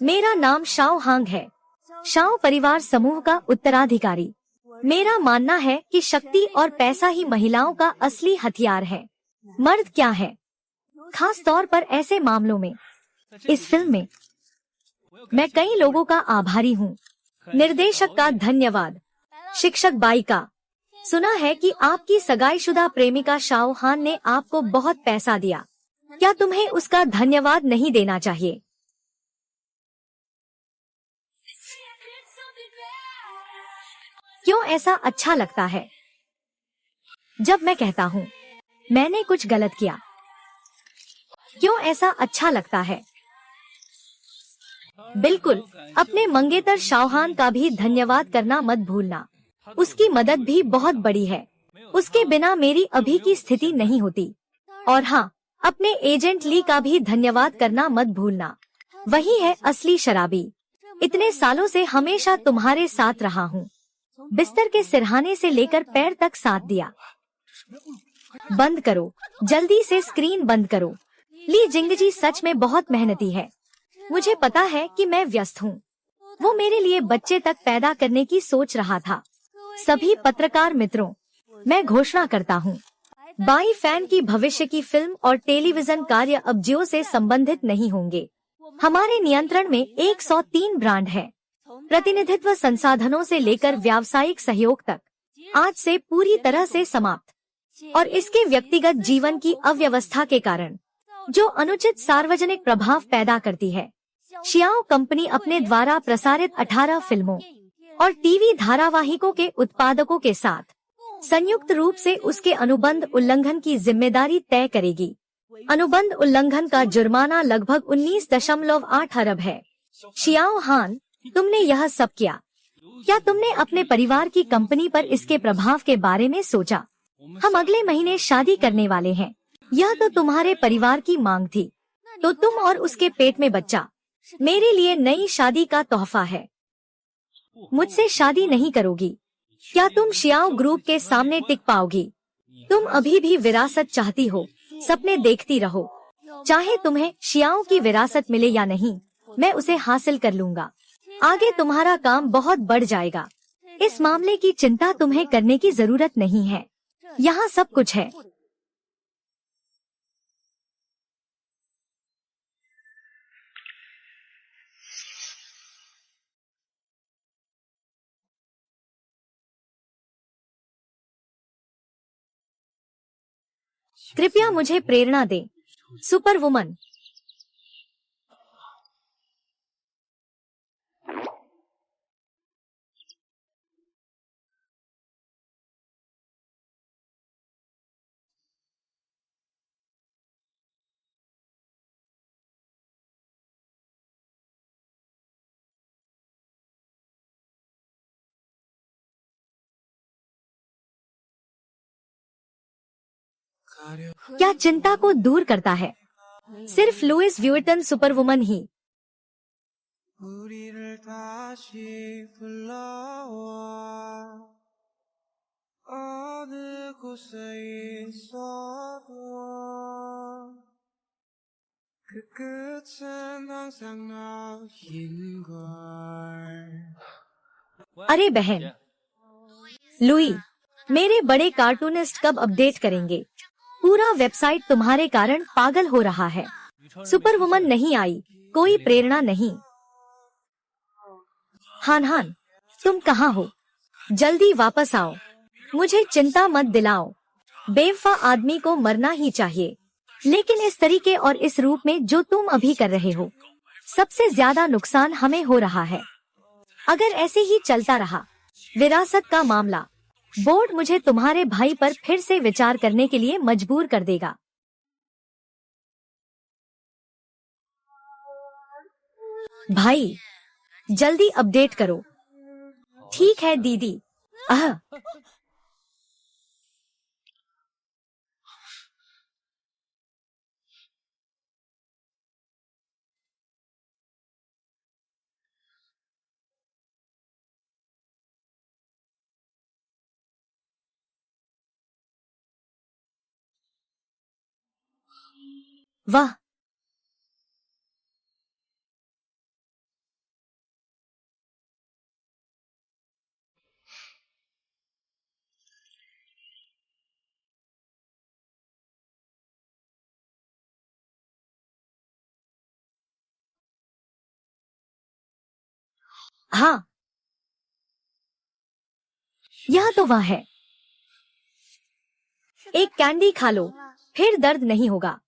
मेरा नाम Shao Hong है, शाओ परिवार समूह का उत्तराधिकारी। मेरा मानना है कि शक्ति और पैसा ही महिलाओं का असली हथियार है। मर्द क्या है, खास तौर पर ऐसे मामलों में। इस फिल्म में मैं कई लोगों का आभारी हूँ। निर्देशक का धन्यवाद, शिक्षक बाई का। सुना है कि आपकी सगाईशुदा प्रेमिका शाओ हान ने आपको बहुत पैसा दिया। क्या तुम्हें उसका धन्यवाद नहीं देना चाहिए? क्यों ऐसा अच्छा लगता है जब मैं कहता हूँ मैंने कुछ गलत किया? क्यों ऐसा अच्छा लगता है? बिल्कुल, अपने मंगेतर शाओहान का भी धन्यवाद करना मत भूलना। उसकी मदद भी बहुत बड़ी है। उसके बिना मेरी अभी की स्थिति नहीं होती। और हाँ, अपने एजेंट ली का भी धन्यवाद करना मत भूलना। वही है असली शराबी। इतने सालों से हमेशा तुम्हारे साथ रहा हूँ। बिस्तर के सिरहाने से लेकर पैर तक साथ दिया। बंद करो, जल्दी से स्क्रीन बंद करो। ली जिंगजी सच में बहुत मेहनती है। मुझे पता है कि मैं व्यस्त हूँ। वो मेरे लिए बच्चे तक पैदा करने की सोच रहा था। सभी पत्रकार मित्रों, मैं घोषणा करता हूँ, बाई फैन की भविष्य की फिल्म और टेलीविजन कार्य अब जियो से संबंधित नहीं होंगे। हमारे नियंत्रण में 103 ब्रांड है। प्रतिनिधित्व संसाधनों से लेकर व्यावसायिक सहयोग तक आज से पूरी तरह से समाप्त। और इसके व्यक्तिगत जीवन की अव्यवस्था के कारण जो अनुचित सार्वजनिक प्रभाव पैदा करती है। शियाओ कंपनी अपने द्वारा प्रसारित 18 फिल्मों और टीवी धारावाहिकों के उत्पादकों के साथ संयुक्त रूप से उसके अनुबंध उल्लंघन की जिम्मेदारी तय करेगी। अनुबंध उल्लंघन का जुर्माना लगभग 19.8 अरब है। शियाओ हान, तुमने यह सब किया। क्या तुमने अपने परिवार की कंपनी पर इसके प्रभाव के बारे में सोचा? हम अगले महीने शादी करने वाले हैं। यह तो तुम्हारे परिवार की मांग थी, तो तुम और उसके पेट में बच्चा मेरे लिए नई शादी का तोहफा है। मुझसे शादी नहीं करोगी? क्या तुम शियाओ ग्रुप के सामने टिक पाओगी? तुम अभी भी विरासत चाहती हो? सपने देखती रहो। चाहे तुम्हें शियाओ की विरासत मिले या नहीं, मैं उसे हासिल कर लूंगा। आगे तुम्हारा काम बहुत बढ़ जाएगा। इस मामले की चिंता तुम्हें करने की जरूरत नहीं है। यहाँ सब कुछ है। कृपया मुझे प्रेरणा दे, सुपर वुमन। क्या चिंता को दूर करता है? सिर्फ लुइस व्यूटन सुपर वुमन ही। 우리를 다시 불러와 어느 곳에 있어도 그 끝은 항상 너인걸। अरे बहन लुई, मेरे बड़े कार्टूनिस्ट कब अपडेट करेंगे? पूरा वेबसाइट तुम्हारे कारण पागल हो रहा है। सुपर वुमन नहीं आई, कोई प्रेरणा नहीं। हान हान, तुम कहाँ हो? जल्दी वापस आओ। मुझे चिंता मत दिलाओ। बेवफा आदमी को मरना ही चाहिए, लेकिन इस तरीके और इस रूप में जो तुम अभी कर रहे हो, सबसे ज्यादा नुकसान हमें हो रहा है। अगर ऐसे ही चलता रहा, विरासत का मामला, बोर्ड मुझे तुम्हारे भाई पर फिर से विचार करने के लिए मजबूर कर देगा। भाई, जल्दी अपडेट करो। ठीक है दीदी। आह, वाह, हाँ, यह तो वह है। एक कैंडी खा लो, फिर दर्द नहीं होगा।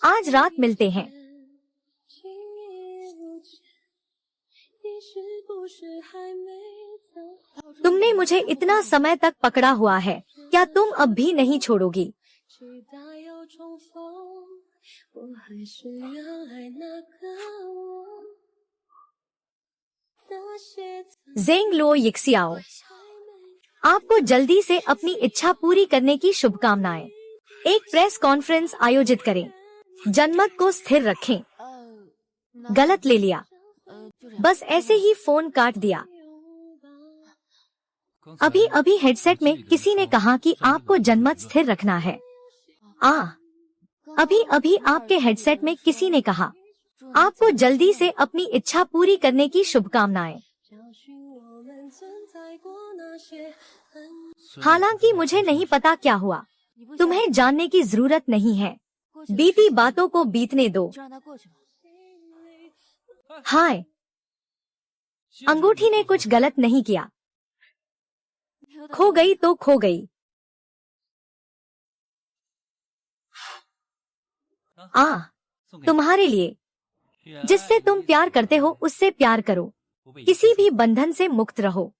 आज रात मिलते हैं। तुमने मुझे इतना समय तक पकड़ा हुआ है, क्या तुम अब भी नहीं छोड़ोगी? ज़ेंग लो यिक्सियाओ, आपको जल्दी से अपनी इच्छा पूरी करने की शुभकामनाएं। एक प्रेस कॉन्फ्रेंस आयोजित करें। जनमत को स्थिर रखें। गलत ले लिया, बस ऐसे ही फोन काट दिया। अभी अभी हेडसेट में किसी ने कहा कि आपको जनमत स्थिर रखना है। अभी अभी आपके हेडसेट में किसी ने कहा आपको जल्दी से अपनी इच्छा पूरी करने की शुभकामनाएं। हालांकि मुझे नहीं पता क्या हुआ, तुम्हें जानने की जरूरत नहीं है। बीती बातों को बीतने दो। हाय, अंगूठी ने कुछ गलत नहीं किया। खो गई तो खो गई। तुम्हारे लिए। जिससे तुम प्यार करते हो उससे प्यार करो। किसी भी बंधन से मुक्त रहो।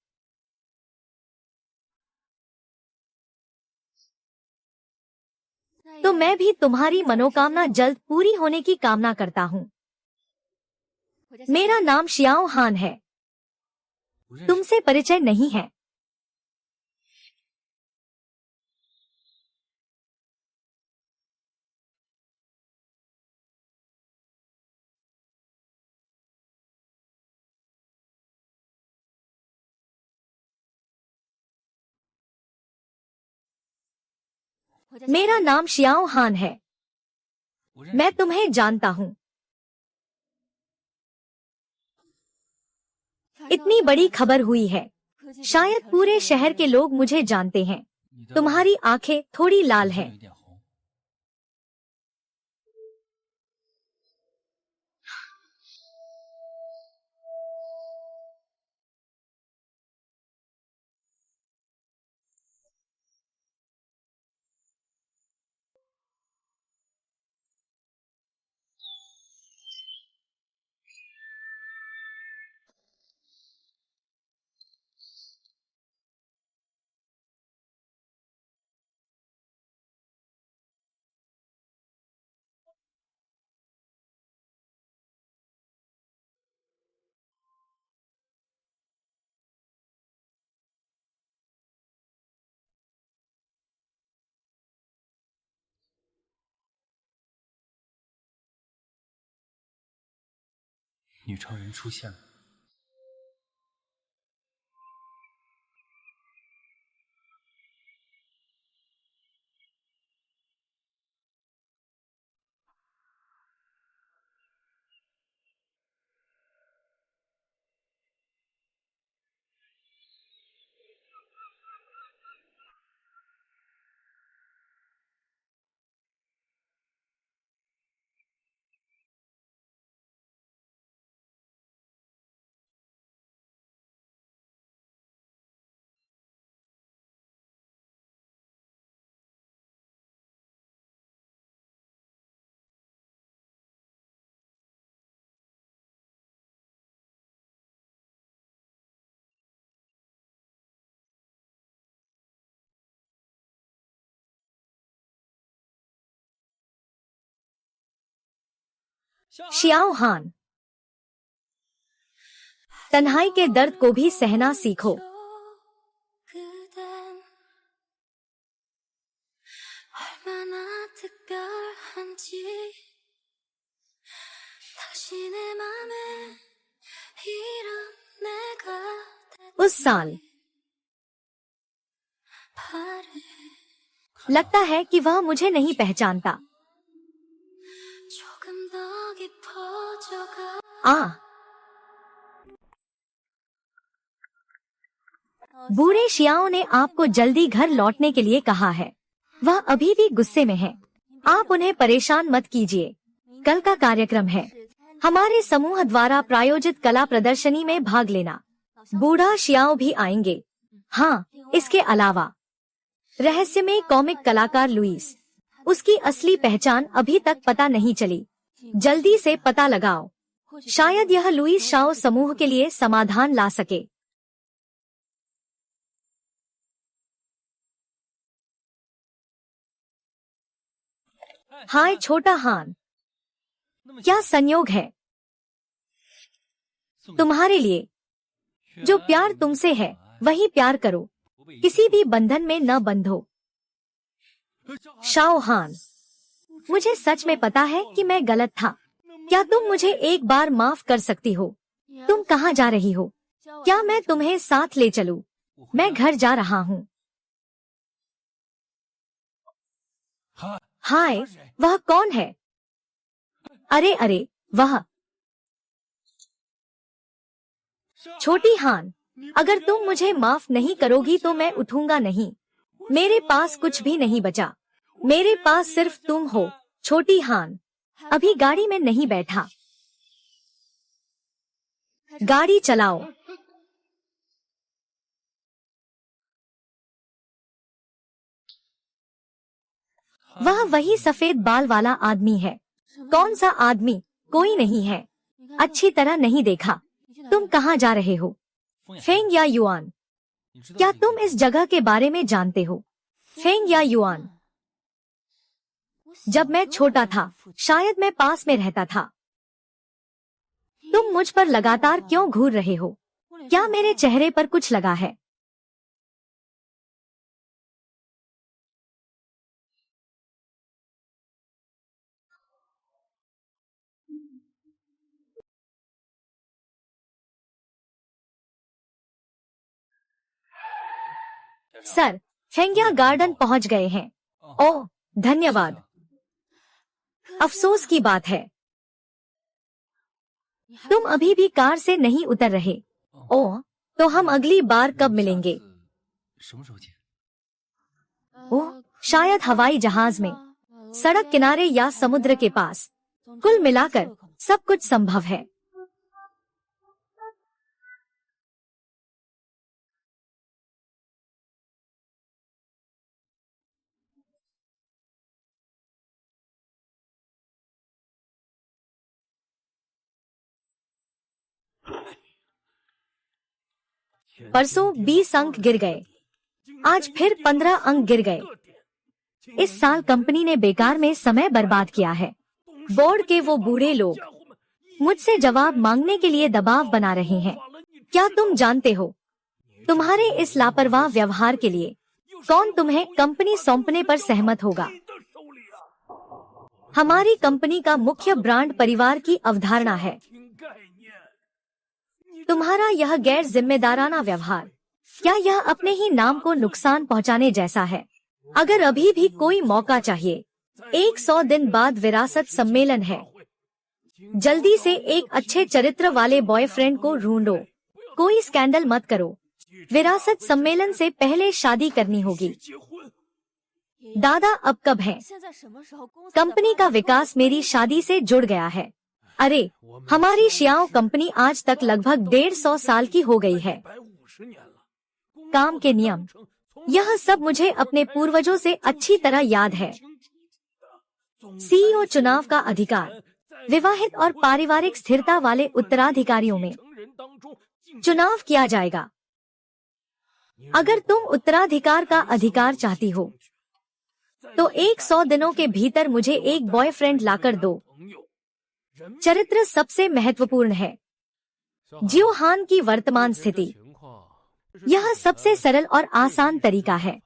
तो मैं भी तुम्हारी मनोकामना जल्द पूरी होने की कामना करता हूँ। मेरा नाम शियाओ हान है। तुमसे परिचय नहीं है। मेरा नाम शियाओ हान है। मैं तुम्हें जानता हूँ। इतनी बड़ी खबर हुई है। शायद पूरे शहर के लोग मुझे जानते हैं। तुम्हारी आंखें थोड़ी लाल हैं। शियाओ हान, तन्हाई के दर्द को भी सहना सीखो। उस साल लगता है कि वह मुझे नहीं पहचानता। बूढ़े शियाओ ने आपको जल्दी घर लौटने के लिए कहा है। वह अभी भी गुस्से में है। आप उन्हें परेशान मत कीजिए। कल का कार्यक्रम है। हमारे समूह द्वारा प्रायोजित कला प्रदर्शनी में भाग लेना। बूढ़ा शियाओ भी आएंगे। हाँ, इसके अलावा रहस्यमय कॉमिक कलाकार लुइस। उसकी असली पहचान अभी तक पता नहीं चली। जल्दी से पता लगाओ। शायद यह लुइस शाओ समूह के लिए समाधान ला सके। हाय छोटा हान, क्या संयोग है तुम्हारे लिए। जो प्यार तुमसे है वही प्यार करो, किसी भी बंधन में न बंधो। शाओ हान, मुझे सच में पता है कि मैं गलत था। क्या तुम मुझे एक बार माफ कर सकती हो? तुम कहाँ जा रही हो? क्या मैं तुम्हें साथ ले चलूं? मैं घर जा रहा हूँ। हाय, वह कौन है? अरे अरे, वह छोटी हान, अगर तुम मुझे माफ नहीं करोगी तो मैं उठूंगा नहीं। मेरे पास कुछ भी नहीं बचा। मेरे पास सिर्फ तुम हो। छोटी हान, अभी गाड़ी में नहीं बैठा। गाड़ी चलाओ। वह वही सफेद बाल वाला आदमी है। कौन सा आदमी? कोई नहीं है। अच्छी तरह नहीं देखा। तुम कहाँ जा रहे हो? फेंग या युआन, क्या तुम इस जगह के बारे में जानते हो? फेंग या युआन, जब मैं छोटा था शायद मैं पास में रहता था। तुम मुझ पर लगातार क्यों घूर रहे हो? क्या मेरे चेहरे पर कुछ लगा है? सर, फेंगिया गार्डन पहुंच गए हैं। ओह, धन्यवाद। अफसोस की बात है, तुम अभी भी कार से नहीं उतर रहे। ओह, तो हम अगली बार कब मिलेंगे? ओह, शायद हवाई जहाज में, सड़क किनारे या समुद्र के पास। कुल मिलाकर सब कुछ संभव है। परसों 20 अंक गिर गए, आज फिर 15 अंक गिर गए। इस साल कंपनी ने बेकार में समय बर्बाद किया है। बोर्ड के वो बूढ़े लोग मुझसे जवाब मांगने के लिए दबाव बना रहे हैं। क्या तुम जानते हो, तुम्हारे इस लापरवाह व्यवहार के लिए कौन तुम्हें कंपनी सौंपने पर सहमत होगा? हमारी कंपनी का मुख्य ब्रांड परिवार की अवधारणा है। तुम्हारा यह गैर जिम्मेदाराना व्यवहार, क्या यह अपने ही नाम को नुकसान पहुंचाने जैसा है? अगर अभी भी कोई मौका चाहिए, 100 दिन बाद विरासत सम्मेलन है। जल्दी से एक अच्छे चरित्र वाले बॉयफ्रेंड को ढूंढो। कोई स्कैंडल मत करो। विरासत सम्मेलन से पहले शादी करनी होगी। दादा अब कब है? कंपनी का विकास मेरी शादी से जुड़ गया है। अरे, हमारी शियाओ कंपनी आज तक लगभग 150 साल की हो गई है। काम के नियम, यह सब मुझे अपने पूर्वजों से अच्छी तरह याद है। सीईओ चुनाव का अधिकार, विवाहित और पारिवारिक स्थिरता वाले उत्तराधिकारियों में चुनाव किया जाएगा। अगर तुम उत्तराधिकार का अधिकार चाहती हो तो 100 दिनों के भीतर मुझे एक बॉयफ्रेंड लाकर दो। चरित्र सबसे महत्वपूर्ण है। जियो हान की वर्तमान स्थिति, यह सबसे सरल और आसान तरीका है।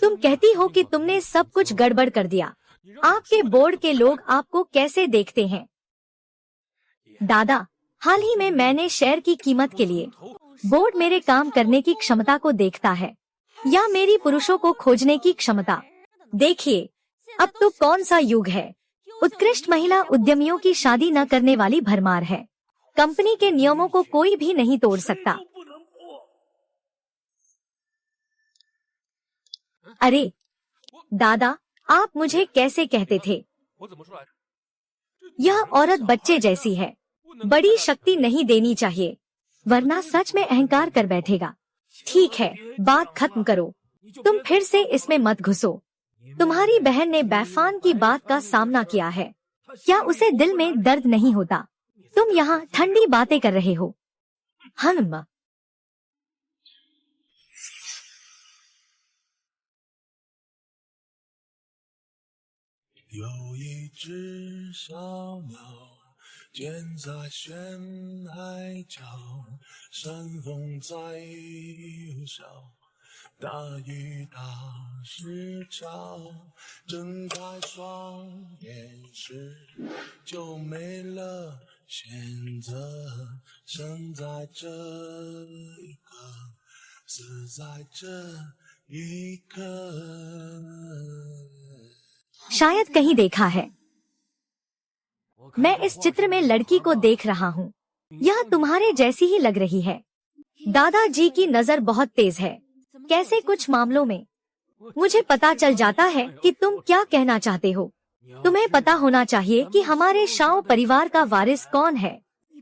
तुम कहती हो कि तुमने सब कुछ गड़बड़ कर दिया। आपके बोर्ड के लोग आपको कैसे देखते हैं? दादा, हाल ही में मैंने शेयर की कीमत के लिए बोर्ड मेरे काम करने की क्षमता को देखता है या मेरी पुरुषों को खोजने की क्षमता। देखिए, अब तो कौन सा युग है। उत्कृष्ट महिला उद्यमियों की शादी न करने वाली भरमार है। कंपनी के नियमों को कोई भी नहीं तोड़ सकता। अरे दादा, आप मुझे कैसे कहते थे? यह औरत बच्चे जैसी है, बड़ी शक्ति नहीं देनी चाहिए, वरना सच में अहंकार कर बैठेगा। ठीक है, बात खत्म करो, तुम फिर से इसमें मत घुसो। तुम्हारी बहन ने बैफान की बात का सामना किया है, क्या उसे दिल में दर्द नहीं होता? तुम यहाँ ठंडी बातें कर रहे हो। हम 有一只小鸟，建在悬崖角，山峰在呼啸，大雨打石桥，睁开双眼时就没了选择，生在这一刻，死在这一刻。 शायद कहीं देखा है। मैं इस चित्र में लड़की को देख रहा हूँ, यह तुम्हारे जैसी ही लग रही है। दादाजी की नजर बहुत तेज है। कैसे कुछ मामलों में मुझे पता चल जाता है कि तुम क्या कहना चाहते हो। तुम्हें पता होना चाहिए कि हमारे शाओ परिवार का वारिस कौन है।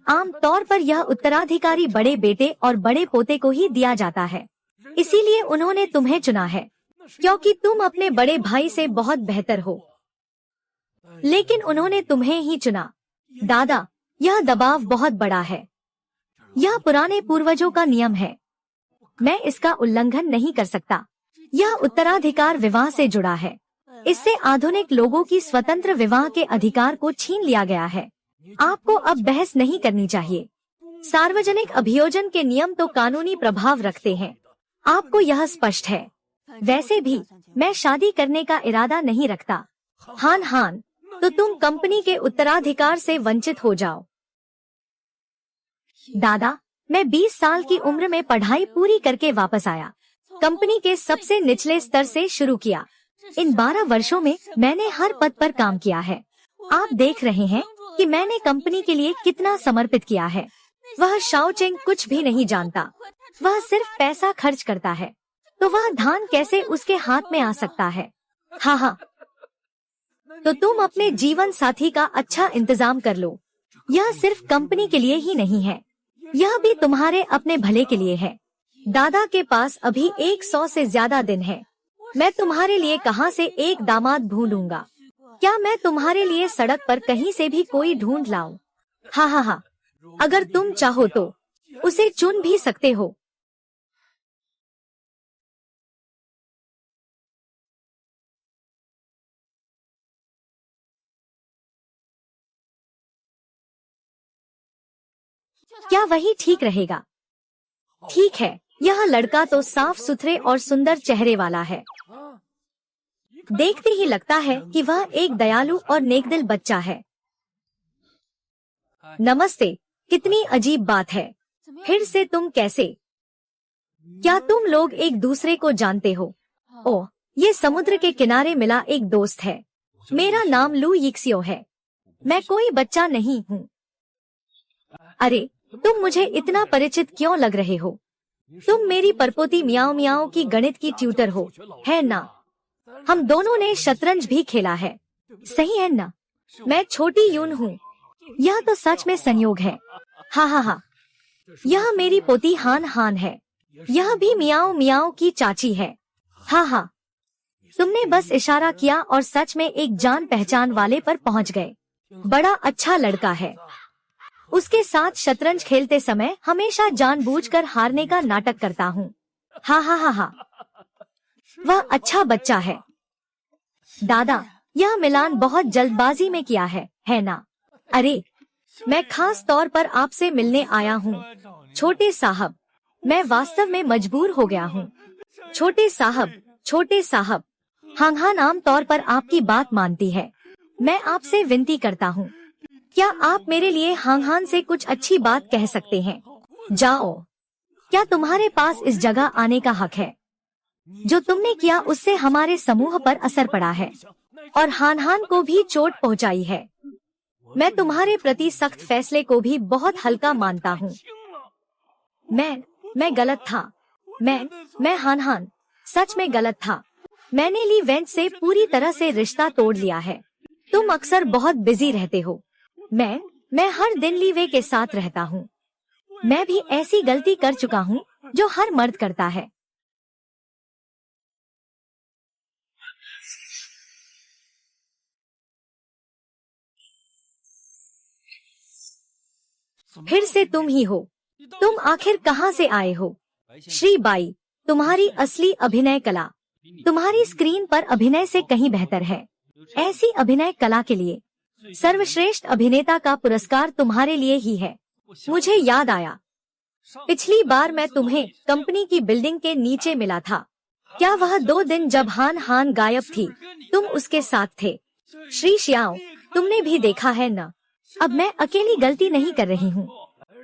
आम तौर पर यह उत्तराधिकारी बड़े बेटे और बड़े पोते को ही दिया जाता है, इसीलिए उन्होंने तुम्हें चुना है, क्योंकि तुम अपने बड़े भाई से बहुत बेहतर हो। लेकिन उन्होंने तुम्हें ही चुना। दादा, यह दबाव बहुत बड़ा है। यह पुराने पूर्वजों का नियम है, मैं इसका उल्लंघन नहीं कर सकता। यह उत्तराधिकार विवाह से जुड़ा है, इससे आधुनिक लोगों की स्वतंत्र विवाह के अधिकार को छीन लिया गया है। आपको अब बहस नहीं करनी चाहिए। सार्वजनिक अभियोजन के नियम तो कानूनी प्रभाव रखते हैं, आपको यह स्पष्ट है। वैसे भी मैं शादी करने का इरादा नहीं रखता। हान, तो तुम कंपनी के उत्तराधिकार से वंचित हो जाओ। दादा, मैं 20 साल की उम्र में पढ़ाई पूरी करके वापस आया, कंपनी के सबसे निचले स्तर से शुरू किया। इन 12 वर्षों में मैंने हर पद पर काम किया है। आप देख रहे हैं कि मैंने कंपनी के लिए कितना समर्पित किया है। वह शाओचेंग कुछ भी नहीं जानता, वह सिर्फ पैसा खर्च करता है, तो वह धान कैसे उसके हाथ में आ सकता है। हाँ, तो तुम अपने जीवन साथी का अच्छा इंतजाम कर लो। यह सिर्फ कंपनी के लिए ही नहीं है, यह भी तुम्हारे अपने भले के लिए है। दादा के पास अभी 100 से ज्यादा दिन है। मैं तुम्हारे लिए कहाँ से एक दामाद ढूंढूंगा? क्या मैं तुम्हारे लिए सड़क पर कहीं से भी कोई ढूंढ लाऊं? हाँ, अगर तुम चाहो तो उसे चुन भी सकते हो। क्या वही ठीक रहेगा? ठीक है, यह लड़का तो साफ सुथरे और सुंदर चेहरे वाला है। देखते ही लगता है कि वह एक दयालु और नेकदिल बच्चा है। नमस्ते, कितनी अजीब बात है, फिर से तुम कैसे? क्या तुम लोग एक दूसरे को जानते हो? ओह, ये समुद्र के किनारे मिला एक दोस्त है। मेरा नाम लू यिक्सियो है, मैं कोई बच्चा नहीं हूँ। अरे, तुम मुझे इतना परिचित क्यों लग रहे हो? तुम मेरी परपोती मियाओ मियाओ की गणित की ट्यूटर हो, है ना? हम दोनों ने शतरंज भी खेला है, सही है ना? मैं छोटी यून हूँ। यह तो सच में संयोग है। हाँ, यह मेरी पोती हान है, यह भी मियाओ मियाओ की चाची है। हाँ, तुमने बस इशारा किया और सच में एक जान पहचान वाले पर पहुँच गए। बड़ा अच्छा लड़का है। उसके साथ शतरंज खेलते समय हमेशा जानबूझकर हारने का नाटक करता हूँ। हाँ, वह अच्छा बच्चा है। दादा, यह मिलान बहुत जल्दबाजी में किया है ना? अरे, मैं खास तौर पर आपसे मिलने आया हूँ। छोटे साहब, मैं वास्तव में मजबूर हो गया हूँ। छोटे साहब, हांगहान आम तौर पर आपकी बात मानती है। मैं आपसे विनती करता हूँ, क्या आप मेरे लिए हांगहान से कुछ अच्छी बात कह सकते हैं? जाओ। क्या तुम्हारे पास इस जगह आने का हक है? जो तुमने किया उससे हमारे समूह पर असर पड़ा है और हानहान को भी चोट पहुंचाई है। मैं तुम्हारे प्रति सख्त फैसले को भी बहुत हल्का मानता हूँ। मैं गलत था। मैं हानहान सच में गलत था। मैंने ली वेंट से पूरी तरह से रिश्ता तोड़ लिया है। तुम अक्सर बहुत बिजी रहते हो। मैं हर दिन लीवे के साथ रहता हूँ। मैं भी ऐसी गलती कर चुका हूँ जो हर मर्द करता है। फिर से तुम ही हो। तुम आखिर कहाँ से आए हो? श्री बाई, तुम्हारी असली अभिनय कला तुम्हारी स्क्रीन पर अभिनय से कहीं बेहतर है। ऐसी अभिनय कला के लिए सर्वश्रेष्ठ अभिनेता का पुरस्कार तुम्हारे लिए ही है। मुझे याद आया, पिछली बार मैं तुम्हें कंपनी की बिल्डिंग के नीचे मिला था। क्या वह 2 दिन जब हान हान गायब थी तुम उसके साथ थे? श्री श्याओ, तुमने भी देखा है न? अब मैं अकेली गलती नहीं कर रही हूँ।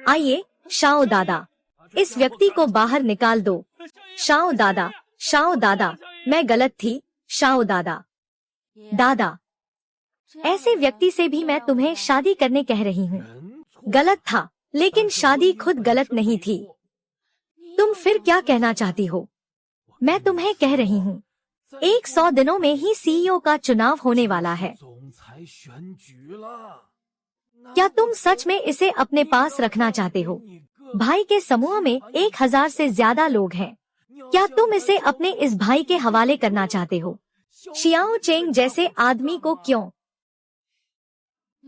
आइए शाओ दादा, इस व्यक्ति को बाहर निकाल दो। शाओ दादा, मैं गलत थी। शाओ दादा, ऐसे व्यक्ति से भी मैं तुम्हें शादी करने कह रही हूँ। गलत था, लेकिन शादी खुद गलत नहीं थी। तुम फिर क्या कहना चाहती हो? मैं तुम्हें कह रही हूँ, 100 दिनों में ही सीईओ का चुनाव होने वाला है। क्या तुम सच में इसे अपने पास रखना चाहते हो? भाई के समूह में 1000 से ज्यादा लोग हैं। क्या तुम इसे अपने इस भाई के हवाले करना चाहते हो? शियाओ चेंग जैसे आदमी को क्यों?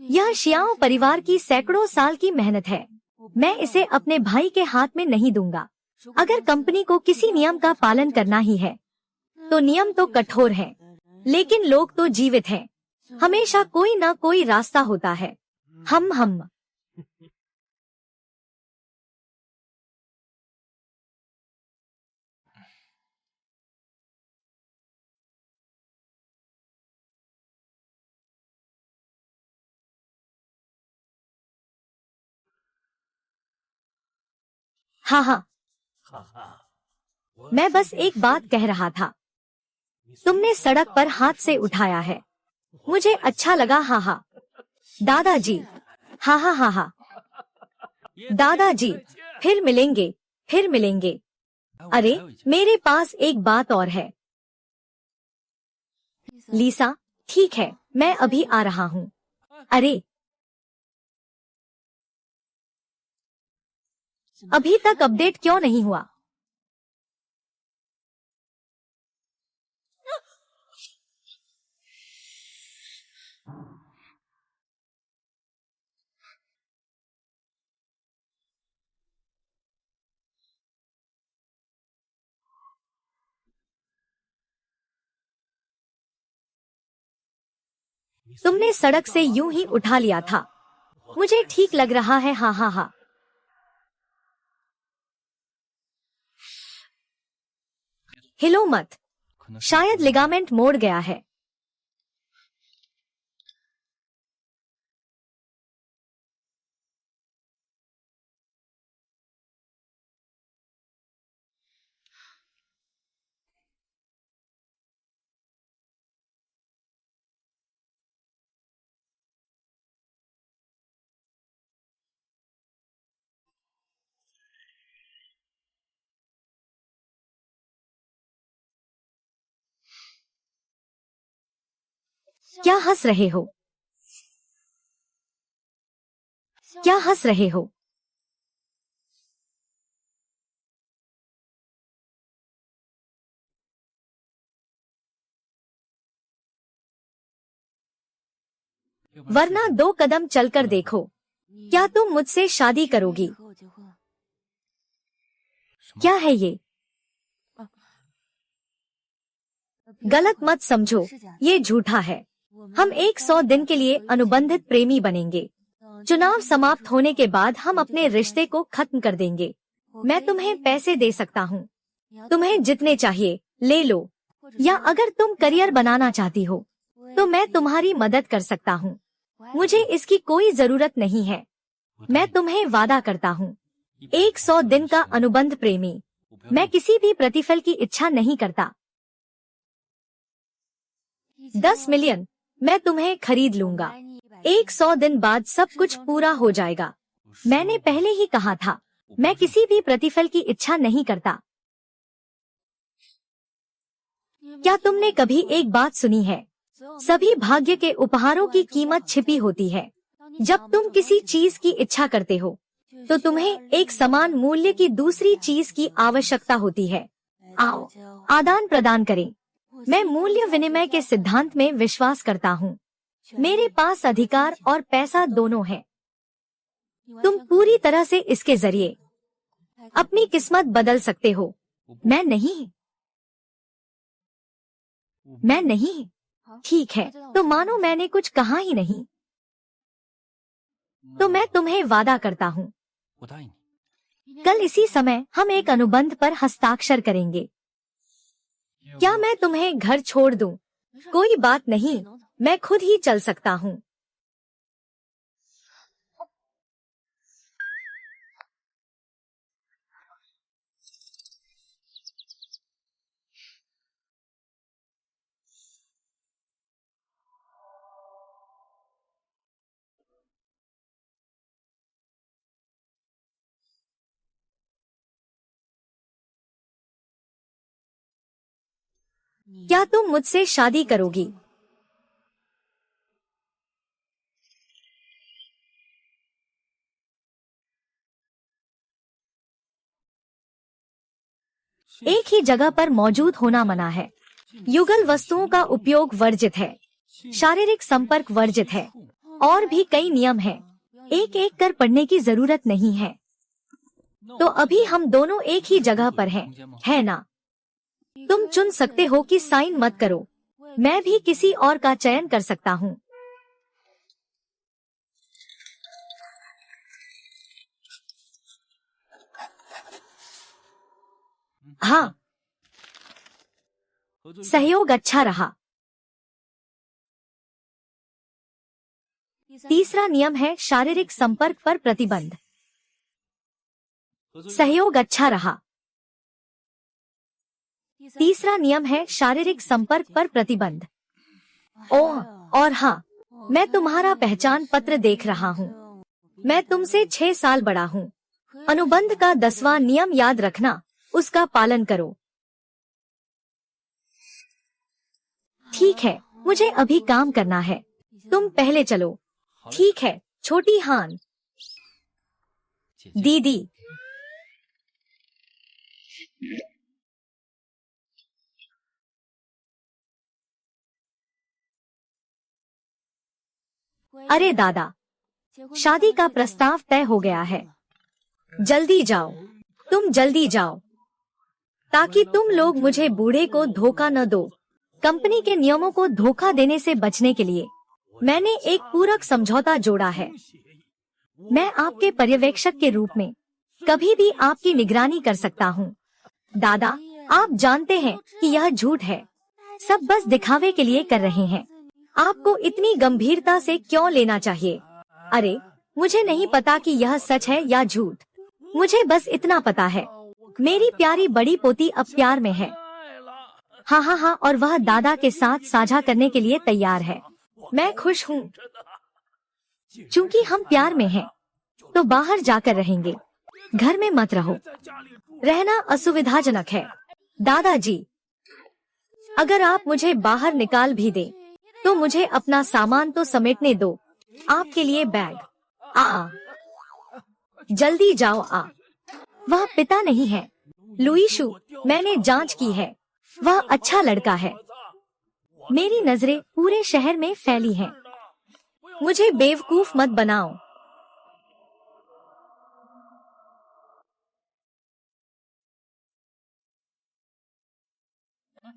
यह शियाओ परिवार की सैकड़ों साल की मेहनत है। मैं इसे अपने भाई के हाथ में नहीं दूंगा। अगर कंपनी को किसी नियम का पालन करना ही है तो नियम तो कठोर हैं, लेकिन लोग तो जीवित हैं। हमेशा कोई न कोई रास्ता होता है। हम हाँ, मैं बस एक बात कह रहा था। तुमने सड़क पर हाथ से उठाया है, मुझे अच्छा लगा। हाँ दादाजी, हाँ दादाजी, फिर मिलेंगे। अरे मेरे पास एक बात और है। लीसा, ठीक है, मैं अभी आ रहा हूँ। अरे अभी तक अपडेट क्यों नहीं हुआ? तुमने सड़क से यूं ही उठा लिया था। मुझे ठीक लग रहा है। हाँ। हिलो मत, शायद लिगामेंट मोड़ गया है। क्या हंस रहे हो? वरना 2 कदम चलकर देखो। क्या तुम मुझसे शादी करोगी? क्या है ये? गलत मत समझो, ये झूठा है। हम 100 दिन के लिए अनुबंधित प्रेमी बनेंगे। चुनाव समाप्त होने के बाद हम अपने रिश्ते को खत्म कर देंगे। मैं तुम्हें पैसे दे सकता हूँ, तुम्हें जितने चाहिए ले लो। या अगर तुम करियर बनाना चाहती हो तो मैं तुम्हारी मदद कर सकता हूँ। मुझे इसकी कोई जरूरत नहीं है। मैं तुम्हें वादा करता हूँ, 100 दिन का अनुबंध प्रेमी। मैं किसी भी प्रतिफल की इच्छा नहीं करता। 10 मिलियन मैं तुम्हें खरीद लूंगा। 100 दिन बाद सब कुछ पूरा हो जाएगा। मैंने पहले ही कहा था, मैं किसी भी प्रतिफल की इच्छा नहीं करता। क्या तुमने कभी एक बात सुनी है? सभी भाग्य के उपहारों की कीमत छिपी होती है। जब तुम किसी चीज की इच्छा करते हो, तो तुम्हें एक समान मूल्य की दूसरी चीज की आवश्यकता होती है। आओ, आदान प्रदान करें। मैं मूल्य विनिमय के सिद्धांत में विश्वास करता हूँ। मेरे पास अधिकार और पैसा दोनों है। तुम पूरी तरह से इसके जरिए अपनी किस्मत बदल सकते हो। मैं नहीं। ठीक है, तो मानो मैंने कुछ कहा ही नहीं। तो मैं तुम्हें वादा करता हूँ, कल इसी समय हम एक अनुबंध पर हस्ताक्षर करेंगे। क्या मैं तुम्हें घर छोड़ दूं? कोई बात नहीं, मैं खुद ही चल सकता हूँ। क्या तुम मुझसे शादी करोगी? एक ही जगह पर मौजूद होना मना है। युगल वस्तुओं का उपयोग वर्जित है। शारीरिक संपर्क वर्जित है। और भी कई नियम हैं। एक एक कर पढ़ने की जरूरत नहीं है। तो अभी हम दोनों एक ही जगह पर हैं, है ना? तुम चुन सकते हो कि साइन मत करो। मैं भी किसी और का चयन कर सकता हूँ। हाँ, सहयोग अच्छा रहा। तीसरा नियम है शारीरिक संपर्क पर प्रतिबंध। सहयोग अच्छा रहा। तीसरा नियम है शारीरिक संपर्क पर प्रतिबंध। और हाँ, मैं तुम्हारा पहचान पत्र देख रहा हूँ। मैं तुमसे 6 साल बड़ा हूँ। अनुबंध का 10वां नियम याद रखना, उसका पालन करो। ठीक है, मुझे अभी काम करना है। तुम पहले चलो। ठीक है, छोटी हान। दीदी। अरे दादा, शादी का प्रस्ताव तय हो गया है। जल्दी जाओ, तुम जल्दी जाओ, ताकि तुम लोग मुझे बूढ़े को धोखा न दो। कंपनी के नियमों को धोखा देने से बचने के लिए मैंने एक पूरक समझौता जोड़ा है। मैं आपके पर्यवेक्षक के रूप में कभी भी आपकी निगरानी कर सकता हूँ। दादा, आप जानते हैं कि यह झूठ है। सब बस दिखावे के लिए कर रहे हैं। आपको इतनी गंभीरता से क्यों लेना चाहिए? अरे, मुझे नहीं पता कि यह सच है या झूठ। मुझे बस इतना पता है, मेरी प्यारी बड़ी पोती अब प्यार में है। हाँ, और वह दादा के साथ साझा करने के लिए तैयार है। मैं खुश हूँ। चूंकि हम प्यार में हैं, तो बाहर जाकर रहेंगे। घर में मत रहो। रहना असुविधाजनक है। दादाजी, अगर आप मुझे बाहर निकाल भी दे, तो मुझे अपना सामान तो समेटने दो। आपके लिए बैग। जल्दी जाओ। वह पिता नहीं है। लुईशु, मैंने जांच की है। वह अच्छा लड़का है। मेरी नजरें पूरे शहर में फैली हैं। मुझे बेवकूफ मत बनाओ।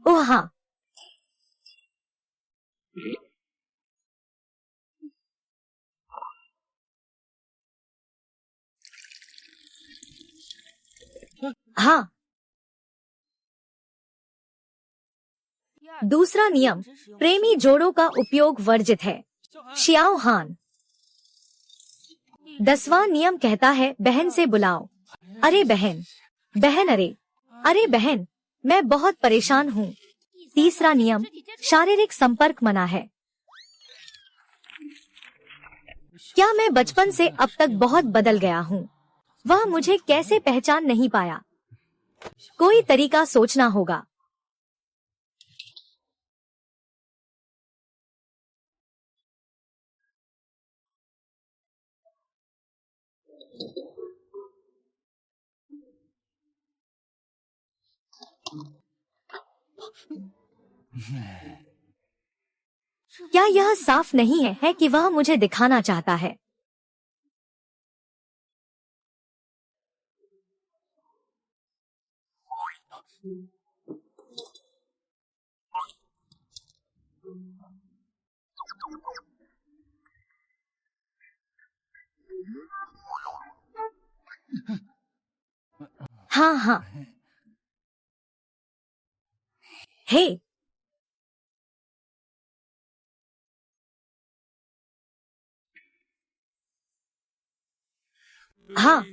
ओह हाँ, हाँ। दूसरा नियम, प्रेमी जोड़ों का उपयोग वर्जित है। शियाओ हान। 10वां नियम कहता है बहन से बुलाओ। अरे बहन, अरे बहन, मैं बहुत परेशान हूँ। तीसरा नियम, शारीरिक संपर्क मना है। क्या मैं बचपन से अब तक बहुत बदल गया हूँ? वह मुझे कैसे पहचान नहीं पाया? कोई तरीका सोचना होगा। क्या यह साफ नहीं है कि वह मुझे दिखाना चाहता है? हाँ हाँ। हे, हाँ,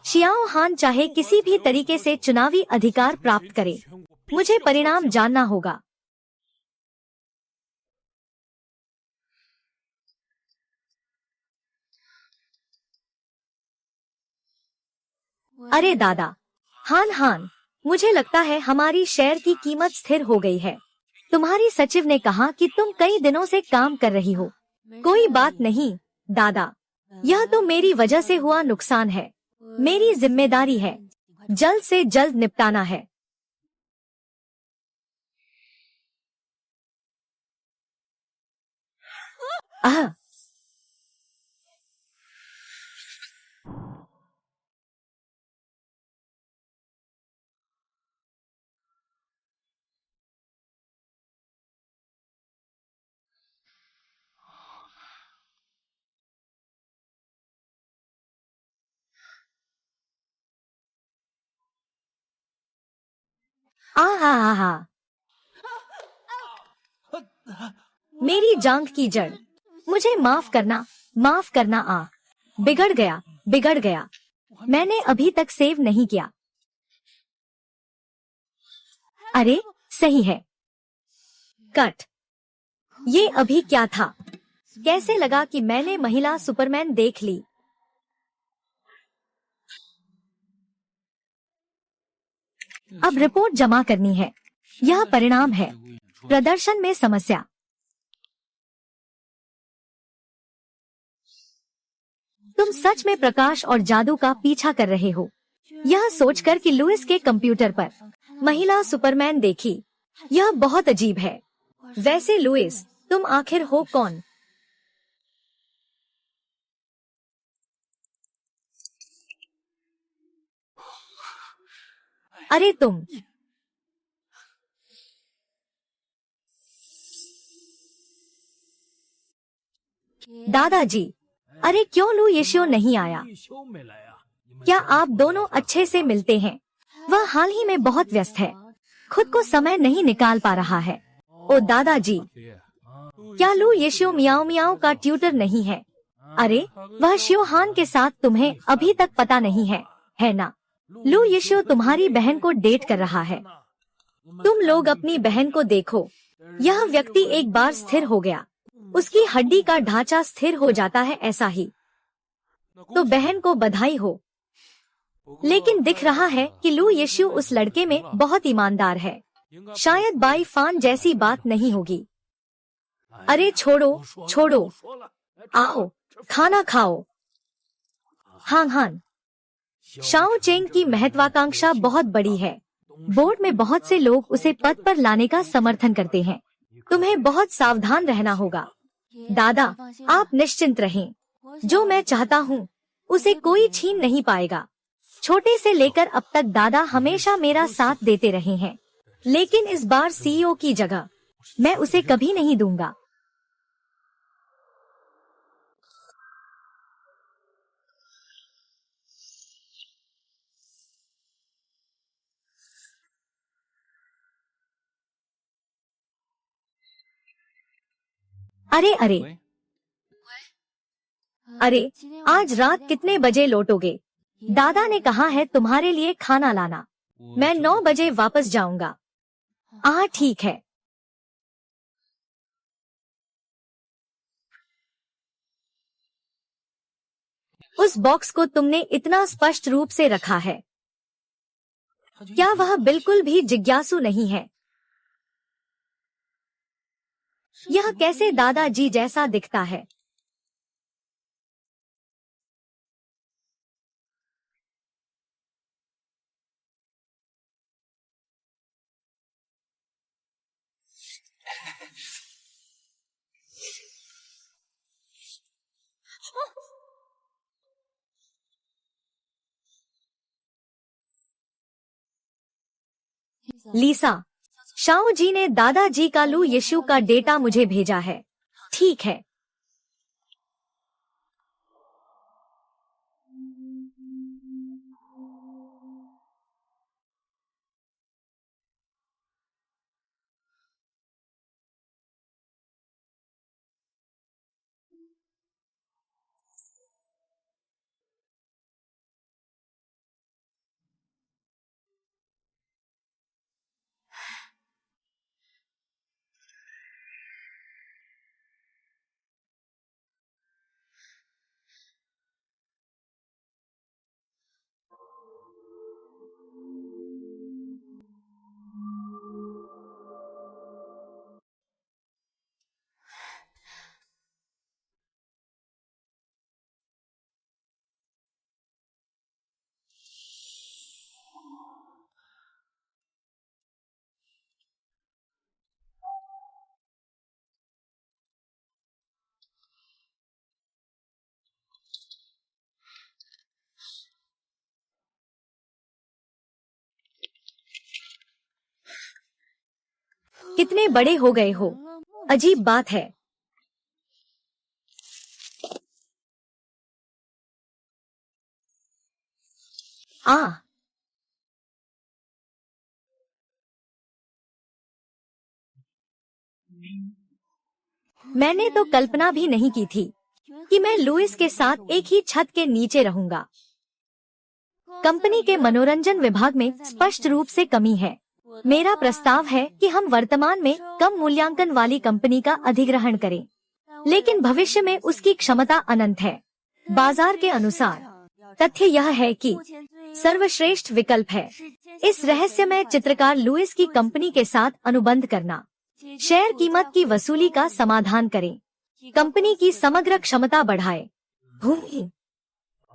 शियाओ हान चाहे किसी भी तरीके से चुनावी अधिकार प्राप्त करे, मुझे परिणाम जानना होगा। अरे दादा, हान हान, मुझे लगता है हमारी शेयर की कीमत स्थिर हो गई है। तुम्हारी सचिव ने कहा कि तुम कई दिनों से काम कर रही हो। कोई बात नहीं दादा, यह तो मेरी वजह से हुआ नुकसान है। मेरी जिम्मेदारी है, जल्द से जल्द निपटाना है। आह, आहा आहा, मेरी जांघ की जड़, मुझे माफ करना बिगड़ गया, बिगड़ गया। मैंने अभी तक सेव नहीं किया। अरे, सही है। कट। ये अभी क्या था? कैसे लगा कि मैंने महिला सुपरमैन देख ली? अब रिपोर्ट जमा करनी है। यह परिणाम है। प्रदर्शन में समस्या। तुम सच में प्रकाश और जादू का पीछा कर रहे हो। यह सोचकर कि लुइस के कंप्यूटर पर महिला सुपरमैन देखी, यह बहुत अजीब है। वैसे लुइस, तुम आखिर हो कौन? अरे तुम, दादाजी, अरे क्यों लू यीशु नहीं आया? क्या आप दोनों अच्छे से मिलते हैं? वह हाल ही में बहुत व्यस्त है, खुद को समय नहीं निकाल पा रहा है। ओ दादाजी, क्या लू यीशु मियाओ मियाओ का ट्यूटर नहीं है? अरे, वह शिवहान के साथ तुम्हें अभी तक पता नहीं है ना? लू यीशु तुम्हारी बहन को डेट कर रहा है। तुम लोग अपनी बहन को देखो। यह व्यक्ति एक बार स्थिर हो गया, उसकी हड्डी का ढांचा स्थिर हो जाता है, ऐसा ही। तो बहन को बधाई हो। लेकिन दिख रहा है कि लू यीशु उस लड़के में बहुत ईमानदार है। शायद बाई फान जैसी बात नहीं होगी। अरे छोड़ो, छोड़ो, आओ, खाना खाओ। हाँ हाँ, शाओ चेंग की महत्वाकांक्षा बहुत बड़ी है। बोर्ड में बहुत से लोग उसे पद पर लाने का समर्थन करते हैं। तुम्हें बहुत सावधान रहना होगा। दादा, आप निश्चिंत रहें। जो मैं चाहता हूँ, उसे कोई छीन नहीं पाएगा। छोटे से लेकर अब तक दादा हमेशा मेरा साथ देते रहे हैं, लेकिन इस बार सीईओ की जगह मैं उसे कभी नहीं दूंगा। अरे अरे अरे, आज रात कितने बजे लौटोगे? दादा ने कहा है तुम्हारे लिए खाना लाना। मैं 9 बजे वापस जाऊंगा। ठीक है। उस बॉक्स को तुमने इतना स्पष्ट रूप से रखा है। क्या वह बिल्कुल भी जिज्ञासु नहीं है? यह कैसे दादाजी जैसा दिखता है? लीसा, शाओ जी ने दादाजी का लू यीशु का डेटा मुझे भेजा है। ठीक है। कितने बड़े हो गए हो, अजीब बात है। मैंने तो कल्पना भी नहीं की थी कि मैं लुइस के साथ एक ही छत के नीचे रहूंगा। कंपनी के मनोरंजन विभाग में स्पष्ट रूप से कमी है। मेरा प्रस्ताव है कि हम वर्तमान में कम मूल्यांकन वाली कंपनी का अधिग्रहण करें, लेकिन भविष्य में उसकी क्षमता अनंत है। बाजार के अनुसार तथ्य यह है कि सर्वश्रेष्ठ विकल्प है इस रहस्यमय चित्रकार लुइस की कंपनी के साथ अनुबंध करना। शेयर कीमत की वसूली का समाधान करें, कंपनी की समग्र क्षमता बढ़ाए।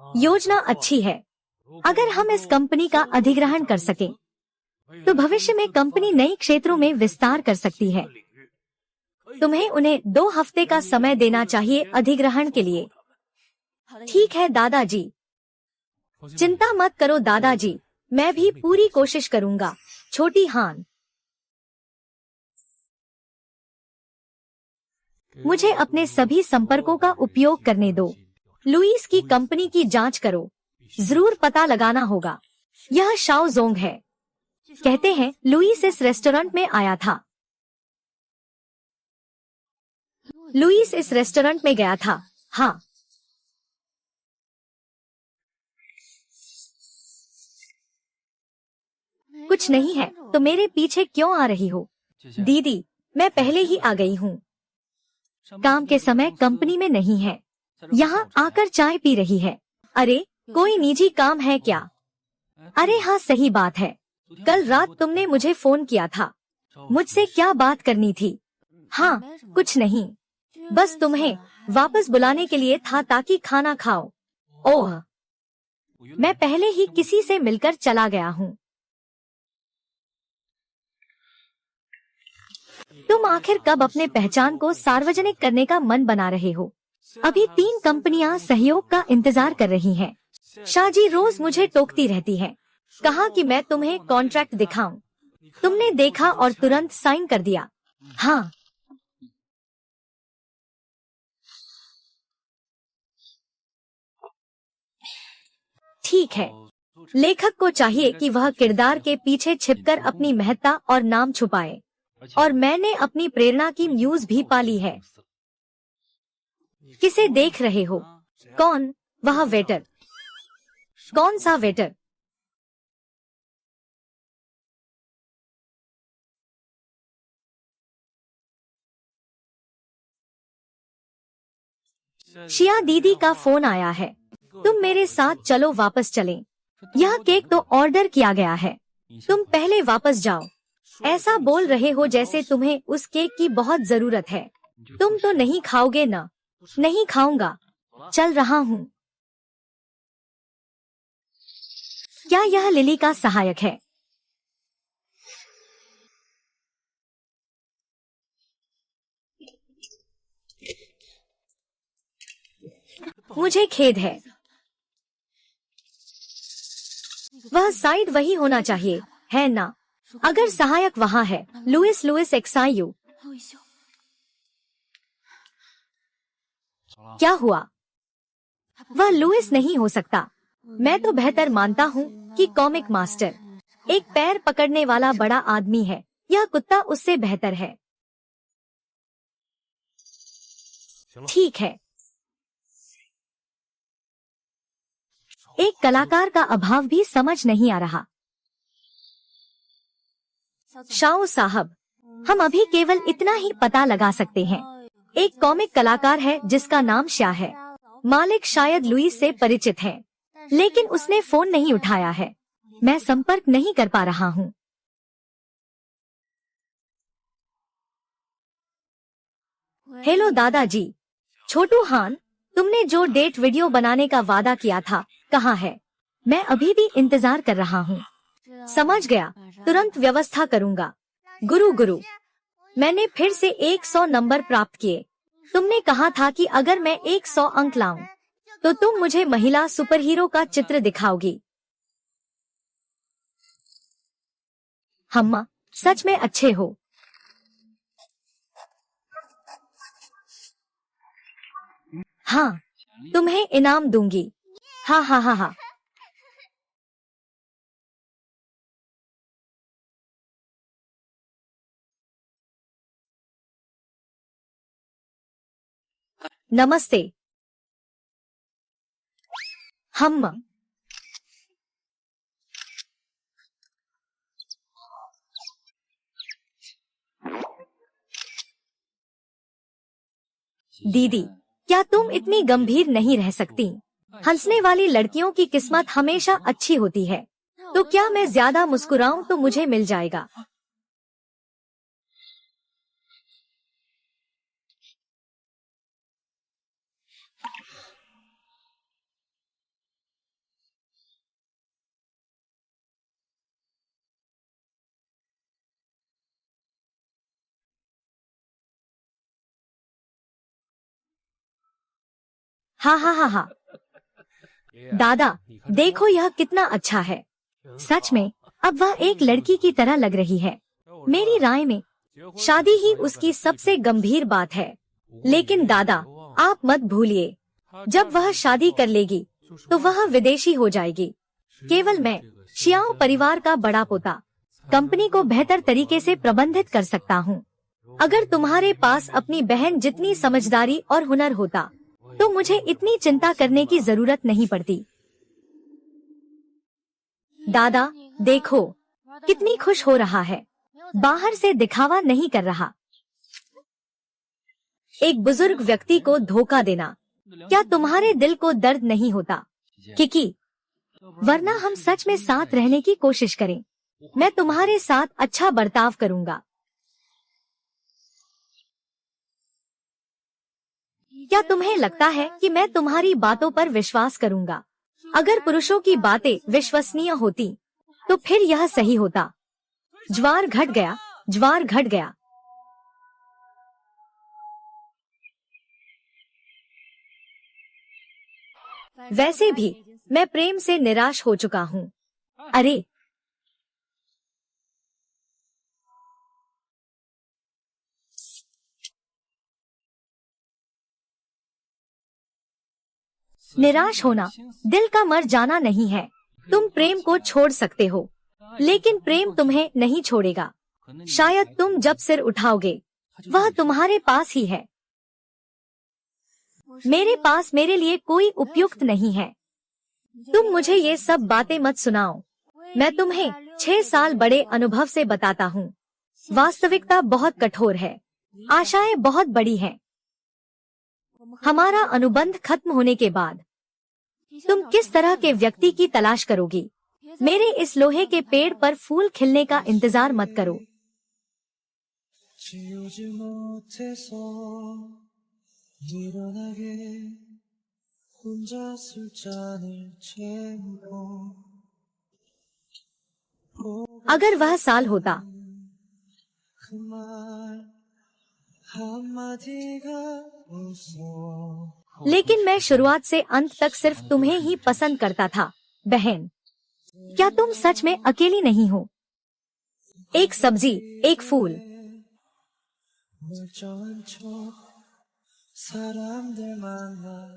योजना अच्छी है। अगर हम इस कंपनी का अधिग्रहण कर सकें, तो भविष्य में कंपनी नए क्षेत्रों में विस्तार कर सकती है। तुम्हें उन्हें 2 हफ्ते का समय देना चाहिए अधिग्रहण के लिए। ठीक है दादाजी। चिंता मत करो दादाजी, मैं भी पूरी कोशिश करूंगा। छोटी हान, मुझे अपने सभी संपर्कों का उपयोग करने दो। लुइस की कंपनी की जांच करो, जरूर पता लगाना होगा। यह शाओ जोंग है। कहते हैं लुइस इस रेस्टोरेंट में आया था। लुइस इस रेस्टोरेंट में गया था। हाँ। कुछ नहीं है तो मेरे पीछे क्यों आ रही हो? दीदी, मैं पहले ही आ गई हूँ। काम के समय कंपनी में नहीं है, यहाँ आकर चाय पी रही है। अरे, कोई निजी काम है क्या? अरे हाँ, सही बात है। कल रात तुमने मुझे फोन किया था। मुझसे क्या बात करनी थी? हाँ, कुछ नहीं, बस तुम्हें वापस बुलाने के लिए था ताकि खाना खाओ। ओह, मैं पहले ही किसी से मिलकर चला गया हूँ। तुम आखिर कब अपने पहचान को सार्वजनिक करने का मन बना रहे हो? अभी 3 कंपनियां सहयोग का इंतजार कर रही हैं। शाहजी रोज मुझे टोकती रहती है, कहा कि मैं तुम्हें कॉन्ट्रैक्ट दिखाऊं। तुमने देखा और तुरंत साइन कर दिया। हाँ, ठीक है। लेखक को चाहिए कि वह किरदार के पीछे छिपकर अपनी महत्ता और नाम छुपाए, और मैंने अपनी प्रेरणा की म्यूज भी पाली है। किसे देख रहे हो? कौन? वह वेटर। कौन सा वेटर? शिया दीदी का फोन आया है। तुम मेरे साथ चलो, वापस चलें। यह केक तो ऑर्डर किया गया है। तुम पहले वापस जाओ। ऐसा बोल रहे हो जैसे तुम्हें उस केक की बहुत जरूरत है। तुम तो नहीं खाओगे ना? नहीं खाऊंगा, चल रहा हूँ। क्या यह लिली का सहायक है? मुझे खेद है। वह साइड वही होना चाहिए, है ना? अगर सहायक वहाँ है, लुइस लुइस एक्सायू। क्या हुआ? वह लुइस नहीं हो सकता। मैं तो बेहतर मानता हूँ कि कॉमिक मास्टर एक पैर पकड़ने वाला बड़ा आदमी है। यह कुत्ता उससे बेहतर है। ठीक है। एक कलाकार का अभाव भी समझ नहीं आ रहा। शाओ साहब, हम अभी केवल इतना ही पता लगा सकते हैं। एक कॉमिक कलाकार है जिसका नाम श्या है। मालिक शायद लुइस से परिचित है, लेकिन उसने फोन नहीं उठाया है। मैं संपर्क नहीं कर पा रहा हूँ। हेलो दादाजी। छोटू हान, तुमने जो डेट वीडियो बनाने का वादा किया था, कहाँ है? मैं अभी भी इंतजार कर रहा हूँ। समझ गया, तुरंत व्यवस्था करूँगा। गुरु, मैंने फिर से 100 नंबर प्राप्त किए। तुमने कहा था कि अगर मैं 100 अंक लाऊं, तो तुम मुझे महिला सुपरहीरो का चित्र दिखाओगी। हम्मा, सच में अच्छे हो। हाँ, तुम्हें इनाम दूंगी। हाँ हाँ हाँ हाँ। नमस्ते। हम दीदी, क्या तुम इतनी गंभीर नहीं रह सकती? हंसने वाली लड़कियों की किस्मत हमेशा अच्छी होती है। तो क्या मैं ज्यादा मुस्कुराऊं तो मुझे मिल जाएगा? हाँ हाँ हाँ हाँ। दादा, देखो यह कितना अच्छा है। सच में, अब वह एक लड़की की तरह लग रही है। मेरी राय में शादी ही उसकी सबसे गंभीर बात है। लेकिन दादा, आप मत भूलिए, जब वह शादी कर लेगी तो वह विदेशी हो जाएगी। केवल मैं, शियाओ परिवार का बड़ा पोता, कंपनी को बेहतर तरीके से प्रबंधित कर सकता हूँ। अगर तुम्हारे पास अपनी बहन जितनी समझदारी और हुनर होता, तो मुझे इतनी चिंता करने की जरूरत नहीं पड़ती। दादा, देखो कितनी खुश हो रहा है। बाहर से दिखावा नहीं कर रहा। एक बुजुर्ग व्यक्ति को धोखा देना, क्या तुम्हारे दिल को दर्द नहीं होता? किकी, वरना हम सच में साथ रहने की कोशिश करें। मैं तुम्हारे साथ अच्छा बर्ताव करूंगा। क्या तुम्हें लगता है कि मैं तुम्हारी बातों पर विश्वास करूंगा? अगर पुरुषों की बातें विश्वसनीय होती, तो फिर यह सही होता। ज्वार घट गया, ज्वार घट गया। वैसे भी मैं प्रेम से निराश हो चुका हूँ। अरे, निराश होना दिल का मर जाना नहीं है। तुम प्रेम को छोड़ सकते हो, लेकिन प्रेम तुम्हें नहीं छोड़ेगा। शायद तुम जब सिर उठाओगे, वह तुम्हारे पास ही है। मेरे पास मेरे लिए कोई उपयुक्त नहीं है। तुम मुझे ये सब बातें मत सुनाओ। मैं तुम्हें 6 साल बड़े अनुभव से बताता हूँ। वास्तविकता बहुत कठोर है, आशाएं बहुत बड़ी हैं। हमारा अनुबंध खत्म होने के बाद तुम किस तरह के व्यक्ति की तलाश करोगी? मेरे इस लोहे के पेड़ पर फूल खिलने का इंतजार मत करो। 지우지 못해서 일어나게 혼자 술잔을 채우고 अगर वह साल होता, 그 말 한마디가 무서워 लेकिन मैं शुरुआत से अंत तक सिर्फ तुम्हें ही पसंद करता था। बहन, क्या तुम सच में अकेली नहीं हो? एक सब्जी, एक फूल। 멀쩡한 척 사람들 만나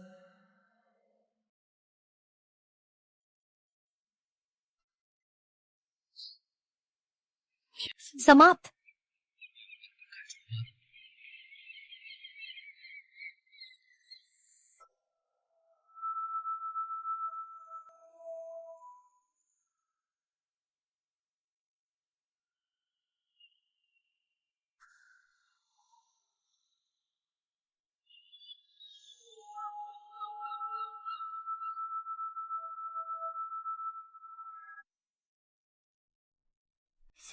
समाप्त।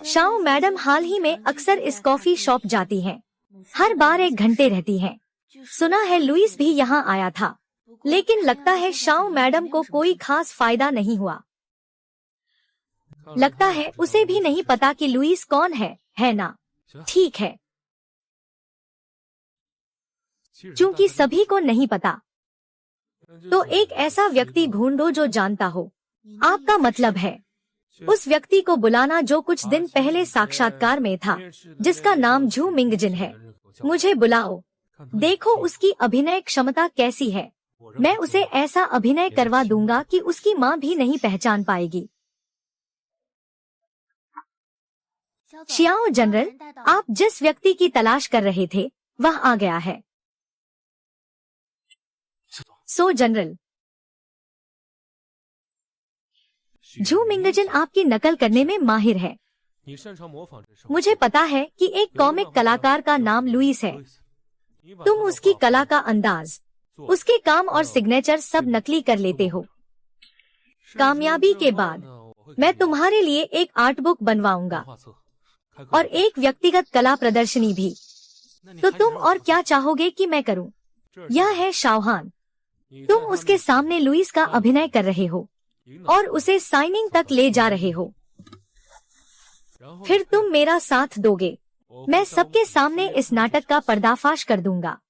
शाओ मैडम हाल ही में अक्सर इस कॉफी शॉप जाती हैं। हर बार 1 घंटे रहती हैं। सुना है लुइस भी यहाँ आया था, लेकिन लगता है शाओ मैडम को कोई खास फायदा नहीं हुआ। लगता है उसे भी नहीं पता कि लुइस कौन है ना? ठीक है, क्योंकि सभी को नहीं पता, तो एक ऐसा व्यक्ति ढूंढो जो जानता हो। आपका मतलब है उस व्यक्ति को बुलाना जो कुछ दिन पहले साक्षात्कार में था, जिसका नाम झू मिंगजिन है। मुझे बुलाओ, देखो उसकी अभिनय क्षमता कैसी है। मैं उसे ऐसा अभिनय करवा दूंगा कि उसकी माँ भी नहीं पहचान पाएगी। शियाओ जनरल, आप जिस व्यक्ति की तलाश कर रहे थे वह आ गया है। सो जनरल, झू मिंगजिन आपकी नकल करने में माहिर है। मुझे पता है कि एक कॉमिक कलाकार का नाम लुइस है। तुम उसकी कला का अंदाज, उसके काम और सिग्नेचर सब नकली कर लेते हो। कामयाबी के बाद मैं तुम्हारे लिए एक आर्ट बुक बनवाऊंगा और एक व्यक्तिगत कला प्रदर्शनी भी। तो तुम और क्या चाहोगे कि मैं करूं? यह है शाओहान। तुम उसके सामने लुइस का अभिनय कर रहे हो और उसे साइनिंग तक ले जा रहे हो। फिर तुम मेरा साथ दोगे। मैं सबके सामने इस नाटक का पर्दाफाश कर दूंगा।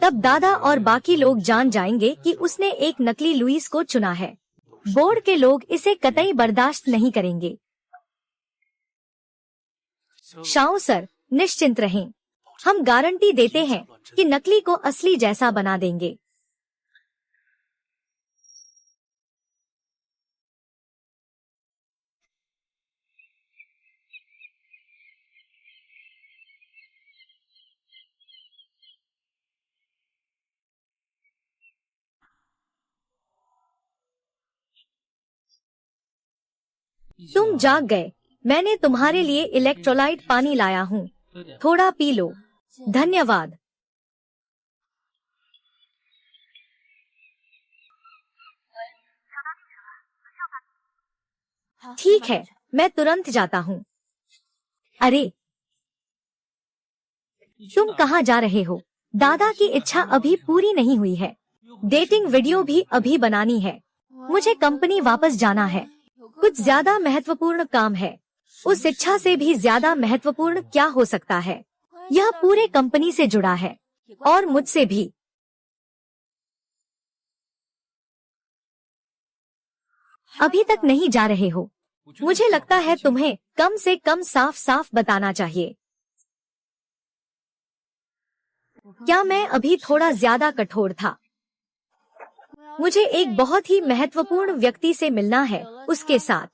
तब दादा और बाकी लोग जान जाएंगे कि उसने एक नकली लुइस को चुना है। बोर्ड के लोग इसे कतई बर्दाश्त नहीं करेंगे। शाओ सर, निश्चिंत रहें। हम गारंटी देते हैं कि नकली को असली जैसा बना देंगे। तुम जाग गए। मैंने तुम्हारे लिए इलेक्ट्रोलाइट पानी लाया हूँ, थोड़ा पी लो। धन्यवाद। ठीक है, मैं तुरंत जाता हूँ। अरे, तुम कहाँ जा रहे हो? दादा की इच्छा अभी पूरी नहीं हुई है। डेटिंग वीडियो भी अभी बनानी है। मुझे कंपनी वापस जाना है। कुछ ज्यादा महत्वपूर्ण काम है। उस इच्छा से भी ज्यादा महत्वपूर्ण क्या हो सकता है? यह पूरे कंपनी से जुड़ा है और मुझसे भी। अभी तक नहीं जा रहे हो? मुझे लगता है तुम्हें कम से कम साफ साफ बताना चाहिए। क्या मैं अभी थोड़ा ज्यादा कठोर था? मुझे एक बहुत ही महत्वपूर्ण व्यक्ति से मिलना है। उसके साथ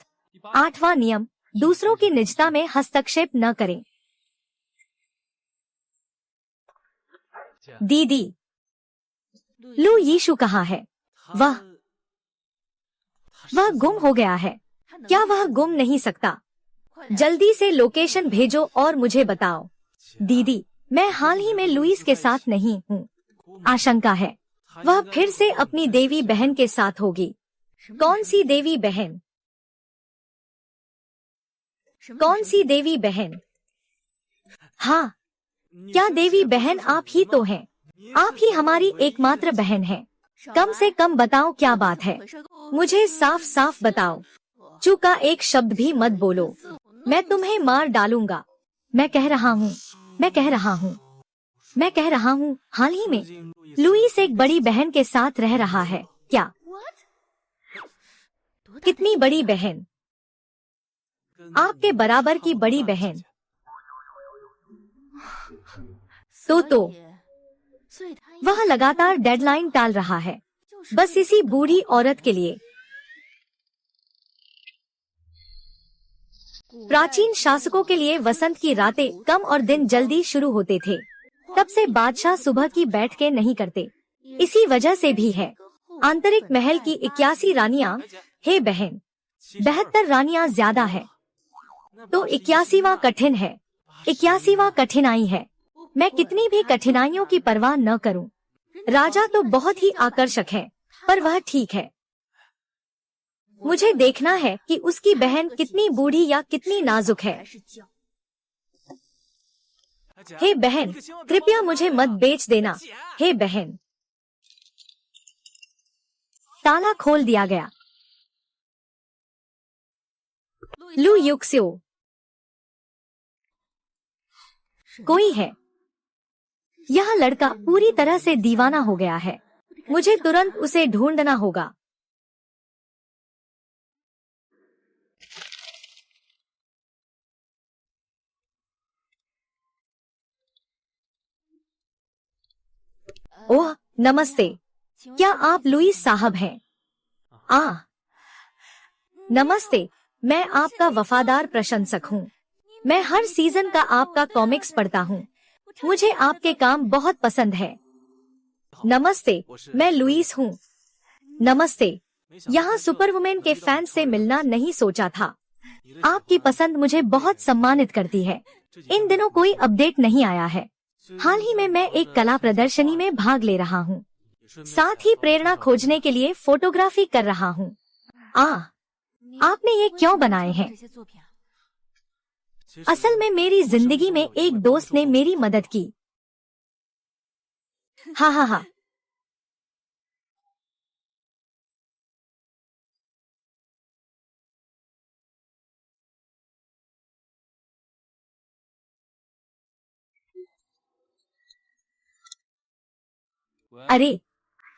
8वां नियम, दूसरों की निजता में हस्तक्षेप न करें। दीदी, लू यीशु कहाँ है? वह गुम हो गया है। क्या वह गुम नहीं सकता? जल्दी से लोकेशन भेजो और मुझे बताओ। दीदी, मैं हाल ही में लुइस के साथ नहीं हूँ। आशंका है वह फिर से अपनी देवी बहन के साथ होगी। कौन सी देवी बहन? कौन सी देवी बहन? हाँ, क्या देवी बहन आप ही तो हैं? आप ही हमारी एकमात्र बहन हैं। कम से कम बताओ क्या बात है। मुझे साफ साफ बताओ। चूका एक शब्द भी मत बोलो, मैं तुम्हें मार डालूंगा। मैं कह रहा हूँ, मैं कह रहा हूँ, मैं कह रहा हूँ। हाल ही में लुइस एक बड़ी बहन के साथ रह रहा है। क्या? कितनी बड़ी बहन? आपके बराबर की बड़ी बहन। तो वह लगातार डेडलाइन टाल रहा है, बस इसी बूढ़ी औरत के लिए। प्राचीन शासकों के लिए वसंत की रातें कम और दिन जल्दी शुरू होते थे। तब से बादशाह सुबह की बैठकें नहीं करते। इसी वजह से भी है। आंतरिक महल की 81 रानियां। हे बहन, 72 रानियां ज्यादा है, तो 81वां कठिन है। 81वां कठिनाई है। मैं कितनी भी कठिनाइयों की परवाह न करूं। राजा तो बहुत ही आकर्षक है, पर वह ठीक है। मुझे देखना है कि उसकी बहन कितनी बूढ़ी या कितनी नाजुक है। हे बहन, कृपया मुझे मत बेच देना। हे बहन। ताला खोल दिया गया। लू युक्स्यो, कोई है। यह लड़का पूरी तरह से दीवाना हो गया है। मुझे तुरंत उसे ढूंढना होगा। ओह, नमस्ते। क्या आप लुईस साहब हैं? नमस्ते, मैं आपका वफादार प्रशंसक हूँ। मैं हर सीजन का आपका कॉमिक्स पढ़ता हूँ। मुझे आपके काम बहुत पसंद है। नमस्ते, मैं लुईस हूँ। नमस्ते। यहाँ सुपरवुमेन के फैन से मिलना नहीं सोचा था। आपकी पसंद मुझे बहुत सम्मानित करती है। इन दिनों कोई अपडेट नहीं आया है। हाल ही में मैं एक कला प्रदर्शनी में भाग ले रहा हूँ। साथ ही प्रेरणा खोजने के लिए फोटोग्राफी कर रहा हूँ। आपने ये क्यों बनाए हैं? असल में मेरी जिंदगी में एक दोस्त ने मेरी मदद की। हा।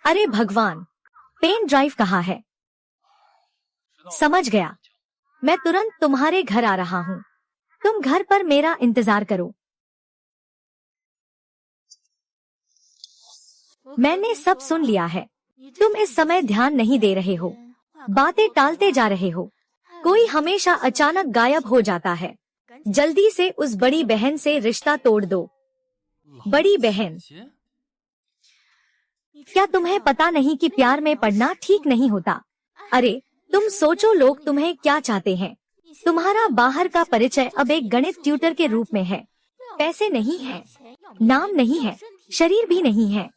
अरे भगवान, पेन ड्राइव कहाँ है? समझ गया। मैं तुरंत तुम्हारे घर आ रहा हूँ। तुम घर पर मेरा इंतजार करो। मैंने सब सुन लिया है। तुम इस समय ध्यान नहीं दे रहे हो, बातें टालते जा रहे हो। कोई हमेशा अचानक गायब हो जाता है। जल्दी से उस बड़ी बहन से रिश्ता तोड़ दो। बड़ी बहन, क्या तुम्हें पता नहीं कि प्यार में पड़ना ठीक नहीं होता? अरे तुम सोचो, लोग तुम्हें क्या चाहते हैं। तुम्हारा बाहर का परिचय अब एक गणित ट्यूटर के रूप में है। पैसे नहीं है, नाम नहीं है, शरीर भी नहीं है।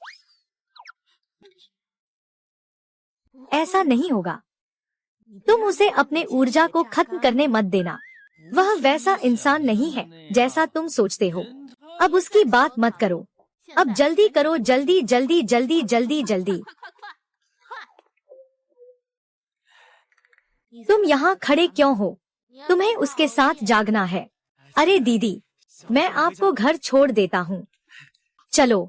ऐसा नहीं होगा। तुम उसे अपने ऊर्जा को खत्म करने मत देना। वह वैसा इंसान नहीं है जैसा तुम सोचते हो। अब उसकी बात मत करो। अब जल्दी करो, जल्दी जल्दी जल्दी जल्दी जल्दी। तुम यहाँ खड़े क्यों हो? तुम्हें उसके साथ जागना है। अरे दीदी, मैं आपको घर छोड़ देता हूँ। चलो।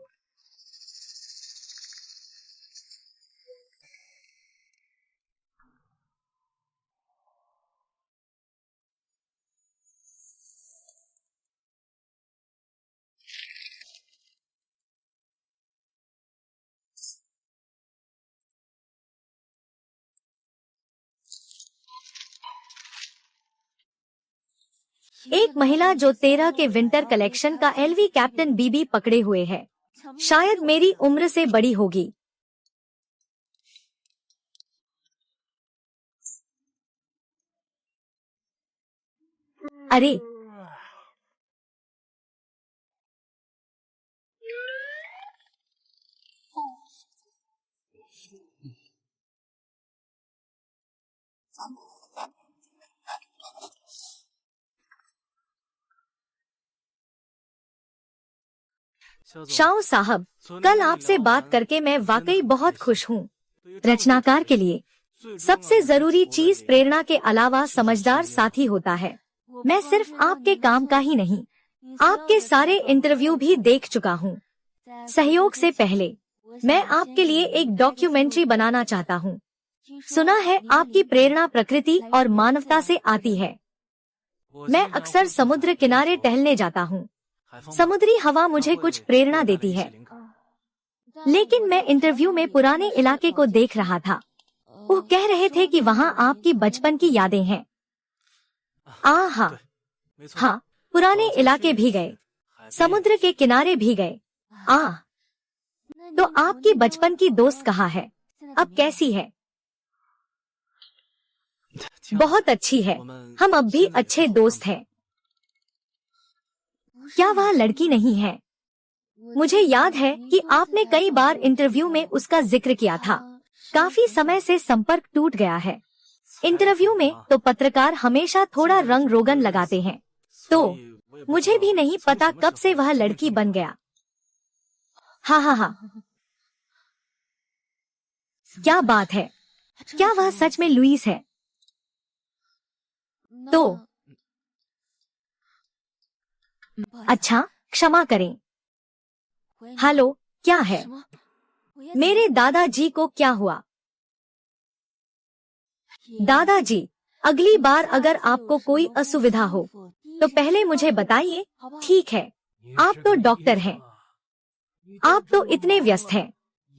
एक महिला जो 13 के विंटर कलेक्शन का एलवी कैप्टन बीबी पकड़े हुए है। शायद मेरी उम्र से बड़ी होगी। अरे शाओ साहब, कल आपसे बात करके मैं वाकई बहुत खुश हूँ। रचनाकार के लिए सबसे जरूरी चीज प्रेरणा के अलावा समझदार साथी होता है। मैं सिर्फ आपके काम का ही नहीं, आपके सारे इंटरव्यू भी देख चुका हूँ। सहयोग से पहले मैं आपके लिए एक डॉक्यूमेंट्री बनाना चाहता हूँ। सुना है आपकी प्रेरणा प्रकृति और मानवता से आती है। मैं अक्सर समुद्र किनारे टहलने जाता हूँ। समुद्री हवा मुझे कुछ प्रेरणा देती है। लेकिन मैं इंटरव्यू में पुराने इलाके को देख रहा था। वो कह रहे थे कि वहाँ आपकी बचपन की यादें हैं। हाँ, पुराने इलाके भी गए, समुद्र के किनारे भी गए। तो आपकी बचपन की दोस्त कहाँ है? अब कैसी है? बहुत अच्छी है। हम अब भी अच्छे दोस्त हैं। क्या वह लड़की नहीं है? मुझे याद है कि आपने कई बार इंटरव्यू में उसका जिक्र किया था। काफी समय से संपर्क टूट गया है। इंटरव्यू में तो पत्रकार हमेशा थोड़ा रंग रोगन लगाते हैं, तो मुझे भी नहीं पता कब से वह लड़की बन गया। हाँ। क्या बात है? क्या वह सच में लुईस है? तो अच्छा, क्षमा करें। हेलो, क्या है? मेरे दादाजी को क्या हुआ? दादाजी, अगली बार अगर आपको कोई असुविधा हो तो पहले मुझे बताइए, ठीक है? आप तो डॉक्टर हैं। आप तो इतने व्यस्त हैं।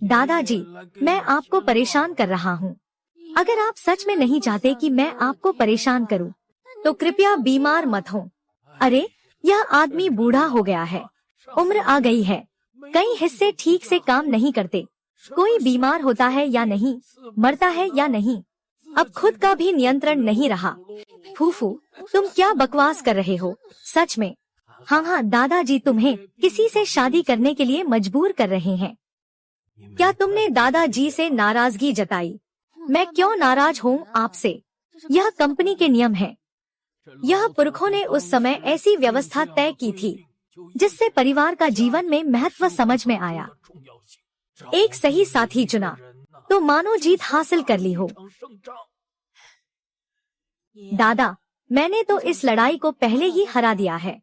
दादाजी, मैं आपको परेशान कर रहा हूँ। अगर आप सच में नहीं चाहते कि मैं आपको परेशान करूँ, तो कृपया बीमार मत हो। अरे, यह आदमी बूढ़ा हो गया है, उम्र आ गई है, कई हिस्से ठीक से काम नहीं करते। कोई बीमार होता है या नहीं, मरता है या नहीं, अब खुद का भी नियंत्रण नहीं रहा। फूफू, तुम क्या बकवास कर रहे हो? सच में? हाँ, दादाजी तुम्हें किसी से शादी करने के लिए मजबूर कर रहे हैं। क्या तुमने दादाजी से नाराजगी जताई? मैं क्यों नाराज हूँ आपसे? यह कंपनी के नियम है। यह पुरखों ने उस समय ऐसी व्यवस्था तय की थी जिससे परिवार का जीवन में महत्व समझ में आया। एक सही साथी चुना तो मानो जीत हासिल कर ली हो। दादा, मैंने तो इस लड़ाई को पहले ही हरा दिया है।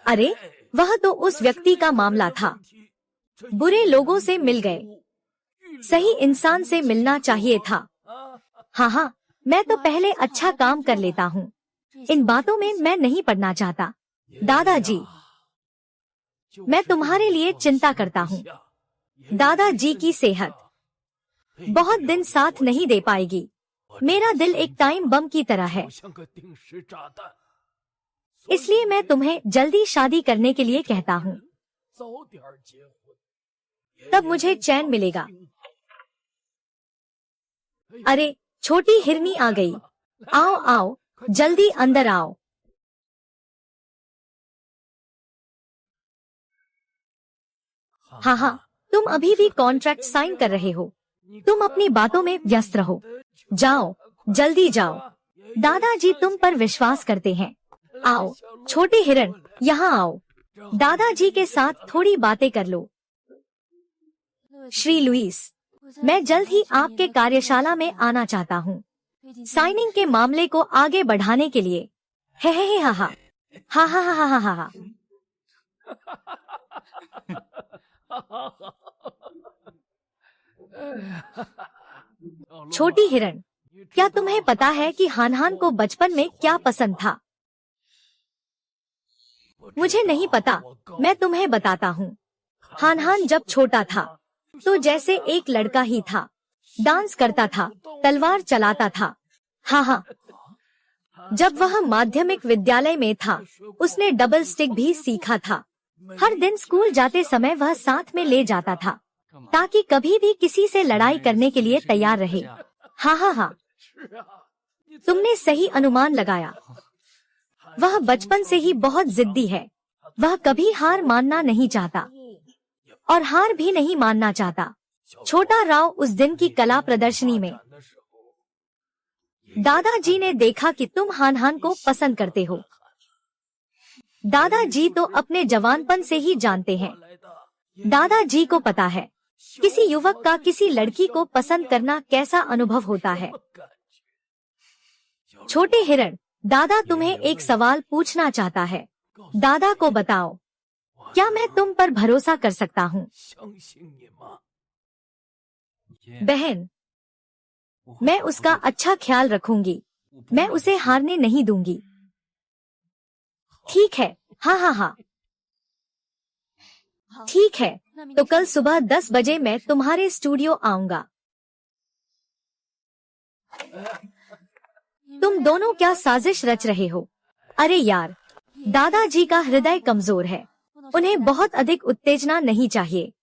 अरे, वह तो उस व्यक्ति का मामला था। बुरे लोगों से मिल गए, सही इंसान से मिलना चाहिए था। हाँ, मैं तो पहले अच्छा काम कर लेता हूँ। इन बातों में मैं नहीं पड़ना चाहता। दादाजी, मैं तुम्हारे लिए चिंता करता हूँ। दादाजी की सेहत बहुत दिन साथ नहीं दे पाएगी। मेरा दिल एक टाइम बम की तरह है, इसलिए मैं तुम्हें जल्दी शादी करने के लिए कहता हूँ। तब मुझे चैन मिलेगा। अरे, छोटी हिरनी आ गई। आओ, जल्दी अंदर आओ। हाँ, तुम अभी भी कॉन्ट्रैक्ट साइन कर रहे हो। तुम अपनी बातों में व्यस्त रहो। जाओ, जल्दी जाओ। दादाजी तुम पर विश्वास करते हैं। आओ, छोटे हिरण, यहाँ आओ। दादाजी के साथ थोड़ी बातें कर लो। श्री लुईस, मैं जल्द ही आपके कार्यशाला में आना चाहता हूँ, साइनिंग के मामले को आगे बढ़ाने के लिए। हा। छोटी हिरण, क्या तुम्हें पता है कि हानहान को बचपन में क्या पसंद था? मुझे नहीं पता, मैं तुम्हें बताता हूँ। हानहान जब छोटा था तो जैसे एक लड़का ही था। डांस करता था, तलवार चलाता था। हाँ, जब वह माध्यमिक विद्यालय में था उसने डबल स्टिक भी सीखा था। हर दिन स्कूल जाते समय वह साथ में ले जाता था ताकि कभी भी किसी से लड़ाई करने के लिए तैयार रहे। हाँ, तुमने सही अनुमान लगाया। वह बचपन से ही बहुत जिद्दी है। वह कभी हार मानना नहीं चाहता और हार भी नहीं मानना चाहता। छोटा राव उस दिन की कला प्रदर्शनी में दादाजी ने देखा कि तुम हानहान को पसंद करते हो। दादाजी तो अपने जवानपन से ही जानते हैं। दादाजी को पता है किसी युवक का किसी लड़की को पसंद करना कैसा अनुभव होता है। छोटे हिरण, दादा तुम्हें एक सवाल पूछना चाहता है। दादा को बताओ, क्या मैं तुम पर भरोसा कर सकता हूँ? बहन, मैं उसका अच्छा ख्याल रखूंगी। मैं उसे हारने नहीं दूंगी। ठीक है, हाँ हाँ हाँ, ठीक है, तो कल सुबह 10 बजे मैं तुम्हारे स्टूडियो आऊंगा। तुम दोनों क्या साजिश रच रहे हो? अरे यार, दादाजी का हृदय कमजोर है, उन्हें बहुत अधिक उत्तेजना नहीं चाहिए।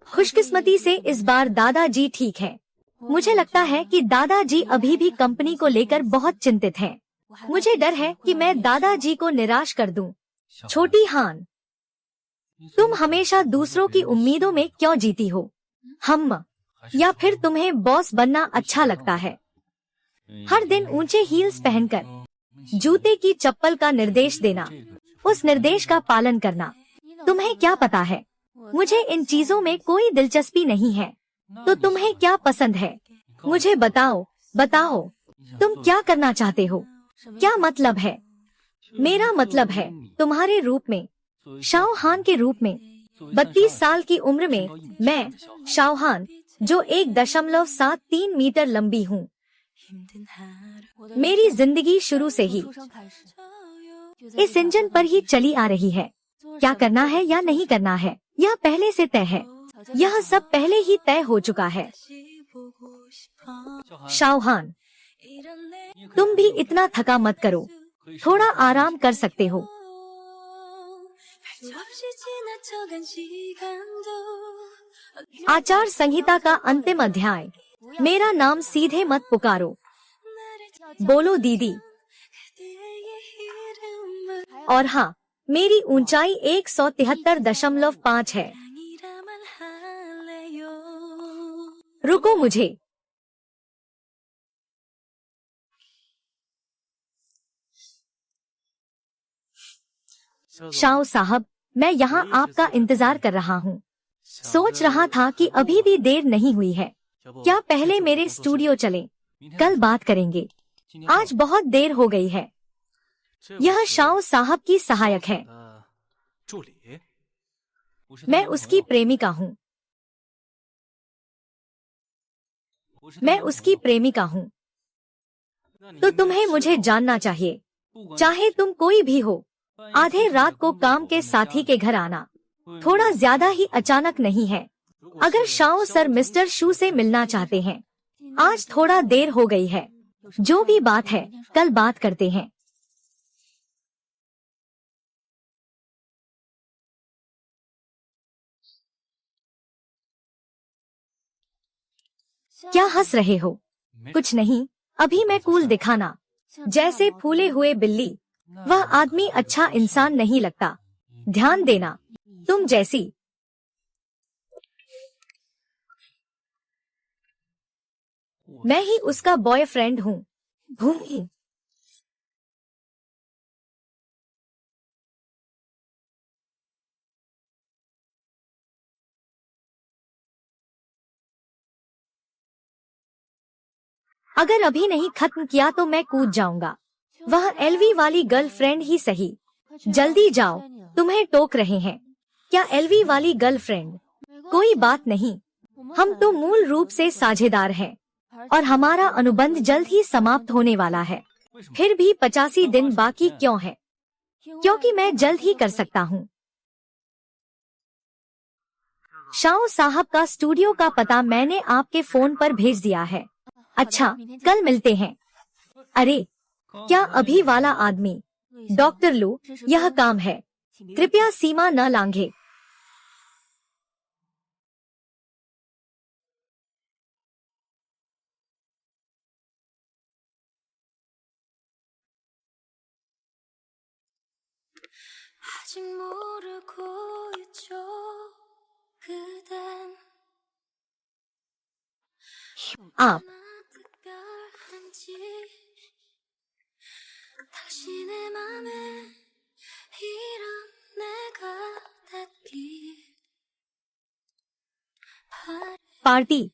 खुशकिस्मती से इस बार दादाजी ठीक हैं। मुझे लगता है कि दादाजी अभी भी कंपनी को लेकर बहुत चिंतित हैं। मुझे डर है कि मैं दादाजी को निराश कर दूं। छोटी हान, तुम हमेशा दूसरों की उम्मीदों में क्यों जीती हो? हम, या फिर तुम्हें बॉस बनना अच्छा लगता है? हर दिन ऊंचे हील्स पहनकर जूते की चप्पल का निर्देश देना, उस निर्देश का पालन करना, तुम्हें क्या पता है? मुझे इन चीजों में कोई दिलचस्पी नहीं है। तो तुम्हें क्या पसंद है? मुझे बताओ, बताओ, तुम क्या करना चाहते हो? क्या मतलब है? मेरा मतलब है तुम्हारे रूप में, शाओहान के रूप में। 32 साल की उम्र में मैं, शाओहान, जो 1.73 मीटर लंबी हूँ। मेरी जिंदगी शुरू से ही इस इंजन पर ही चली आ रही है। क्या करना है या नहीं करना है, यह पहले से तय है। यह सब पहले ही तय हो चुका है। शाओहान, तुम भी इतना थका मत करो, थोड़ा आराम कर सकते हो। आचार संहिता का अंतिम अध्याय। मेरा नाम सीधे मत पुकारो। बोलो दीदी। और हाँ, मेरी ऊंचाई 173.5 है। रुको मुझे। शाओ साहब, मैं यहाँ आपका इंतजार कर रहा हूँ। सोच रहा था कि अभी भी देर नहीं हुई है। क्या पहले मेरे स्टूडियो चलें? कल बात करेंगे। आज बहुत देर हो गई है। यह शाओ साहब की सहायक है। मैं उसकी प्रेमिका हूँ। मैं उसकी प्रेमिका हूँ। तो तुम्हें मुझे जानना चाहिए, चाहे तुम कोई भी हो। आधे रात को काम के साथी के घर आना थोड़ा ज्यादा ही अचानक नहीं है? अगर शाओ सर मिस्टर शू से मिलना चाहते हैं, आज थोड़ा देर हो गई है। जो भी बात है, कल बात करते हैं। क्या हंस रहे हो? कुछ नहीं, अभी मैं कूल दिखाना, जैसे फूले हुए बिल्ली। वह आदमी अच्छा इंसान नहीं लगता। ध्यान देना, तुम जैसी। मैं ही उसका बॉयफ्रेंड हूँ। भूमि, अगर अभी नहीं खत्म किया तो मैं कूद जाऊंगा। वह एलवी वाली गर्लफ्रेंड ही सही। जल्दी जाओ, तुम्हें टोक रहे हैं। क्या एलवी वाली गर्लफ्रेंड? कोई बात नहीं, हम तो मूल रूप से साझेदार हैं और हमारा अनुबंध जल्द ही समाप्त होने वाला है। फिर भी 85 दिन बाकी क्यों है? क्योंकि मैं जल्द ही कर सकता हूँ। शाओ साहब का स्टूडियो का पता मैंने आपके फोन पर भेज दिया है। अच्छा, कल मिलते हैं। अरे, क्या अभी वाला आदमी? डॉक्टर लू, यह काम है, कृपया सीमा न लांघे। 아직 모르고 있죠 그댄 आप 특별한지 당신의 맘에 이런 내가 닿기 पार्टी।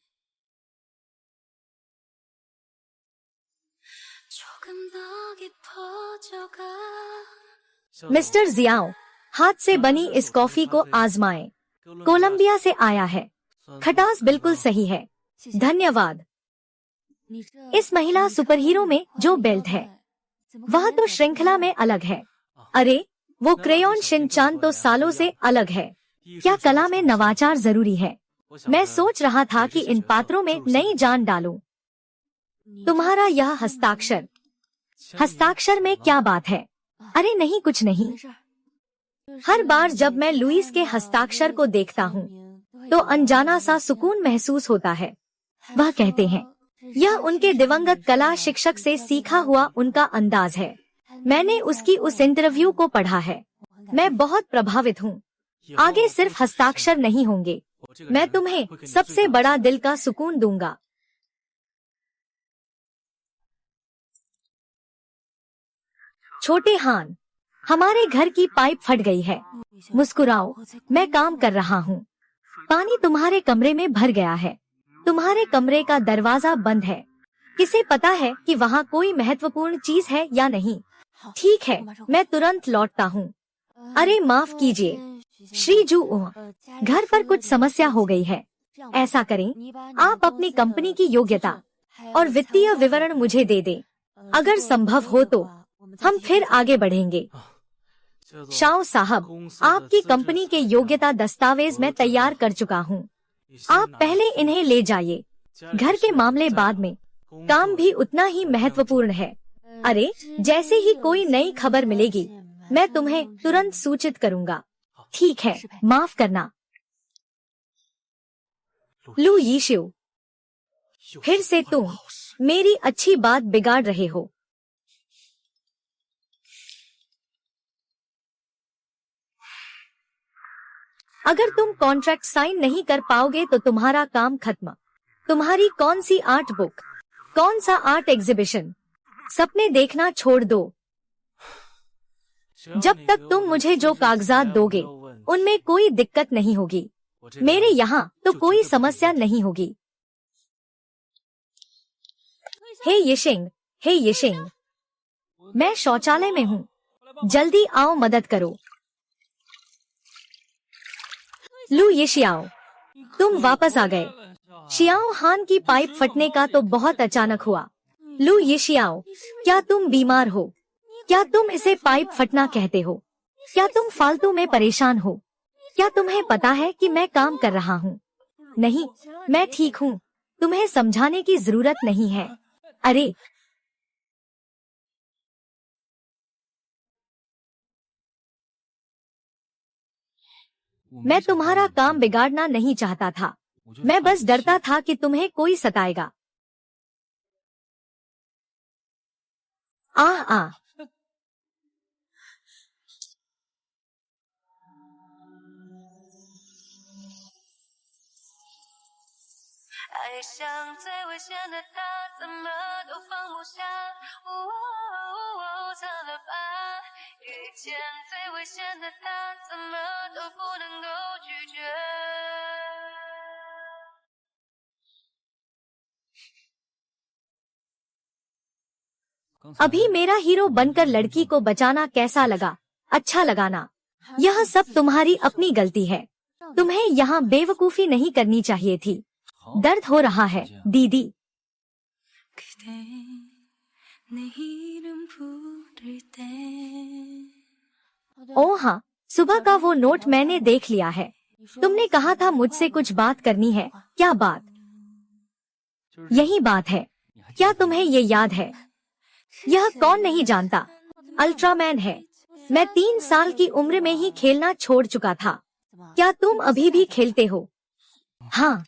조금 더 깊어져가 मिस्टर जियाओ, हाथ से बनी इस कॉफी को आजमाएं। कोलंबिया से आया है। खटास बिल्कुल सही है। धन्यवाद। इस महिला सुपर हीरो में जो बेल्ट है वह तो श्रृंखला में अलग है। अरे वो क्रेयॉन शिनचान तो सालों से अलग है। क्या कला में नवाचार जरूरी है? मैं सोच रहा था कि इन पात्रों में नई जान डालूं। तुम्हारा यह हस्ताक्षर में क्या बात है? अरे नहीं, कुछ नहीं। हर बार जब मैं लुइस के हस्ताक्षर को देखता हूँ तो अनजाना सा सुकून महसूस होता है। वह कहते हैं यह उनके दिवंगत कला शिक्षक से सीखा हुआ उनका अंदाज है। मैंने उसकी उस इंटरव्यू को पढ़ा है। मैं बहुत प्रभावित हूँ। आगे सिर्फ हस्ताक्षर नहीं होंगे। मैं तुम्हें सबसे बड़ा दिल का सुकून दूंगा। छोटे हान, हमारे घर की पाइप फट गई है। मुस्कुराओ, मैं काम कर रहा हूँ। पानी तुम्हारे कमरे में भर गया है। तुम्हारे कमरे का दरवाजा बंद है। किसे पता है कि वहाँ कोई महत्वपूर्ण चीज है या नहीं? ठीक है, मैं तुरंत लौटता हूँ। अरे माफ कीजिए श्री जू, घर पर कुछ समस्या हो गई है। ऐसा करें, आप अपनी कंपनी की योग्यता और वित्तीय विवरण मुझे दे दें। अगर संभव हो तो हम फिर आगे बढ़ेंगे। शाओ साहब, आपकी कंपनी के योग्यता दस्तावेज मैं तैयार कर चुका हूँ। आप पहले इन्हें ले जाइए। घर के मामले बाद में, काम भी उतना ही महत्वपूर्ण है। अरे जैसे ही कोई नई खबर मिलेगी मैं तुम्हें तुरंत सूचित करूंगा। ठीक है, माफ करना। लू यीशु, फिर से तुम मेरी अच्छी बात बिगाड़ रहे हो। अगर तुम कॉन्ट्रैक्ट साइन नहीं कर पाओगे तो तुम्हारा काम खत्म। तुम्हारी कौन सी आर्ट बुक, कौन सा आर्ट एग्जीबिशन, सपने देखना छोड़ दो। जब तक तुम मुझे जो कागजात दोगे उनमें कोई दिक्कत नहीं होगी। मेरे यहाँ तो कोई समस्या नहीं होगी। हे यिशिंग, मैं शौचालय में हूँ। जल्दी आओ, मदद करो। लू यिशियाओ, तुम वापस आ गए। शियाओ हान की पाइप फटने का तो बहुत अचानक हुआ। लू यिशियाओ, क्या तुम बीमार हो? क्या तुम इसे पाइप फटना कहते हो? क्या तुम फालतू में परेशान हो? क्या तुम्हें पता है कि मैं काम कर रहा हूँ? नहीं, मैं ठीक हूँ। तुम्हें समझाने की जरूरत नहीं है। अरे मैं तुम्हारा काम बिगाड़ना नहीं चाहता था। मैं बस डरता था कि तुम्हें कोई सताएगा। आ 爱上最危险的他，怎么都放不下。怎么办？遇见最危险的他，怎么都不能够拒绝。 अभी मेरा हीरो बनकर लड़की को बचाना कैसा लगा? अच्छा लगा ना? यह सब तुम्हारी अपनी गलती है। तुम्हें यहाँ बेवकूफी नहीं करनी चाहिए थी। दर्द हो रहा है दीदी। 그대 내 이름 부를 때 ओह हाँ, सुबह का वो नोट मैंने देख लिया है। तुमने कहा था मुझसे कुछ बात करनी है। क्या बात? यही बात है। क्या तुम्हें ये याद है? यह कौन नहीं जानता? अल्ट्रामैन है। मैं 3 साल की उम्र में ही खेलना छोड़ चुका था। क्या तुम अभी भी खेलते हो? हाँ।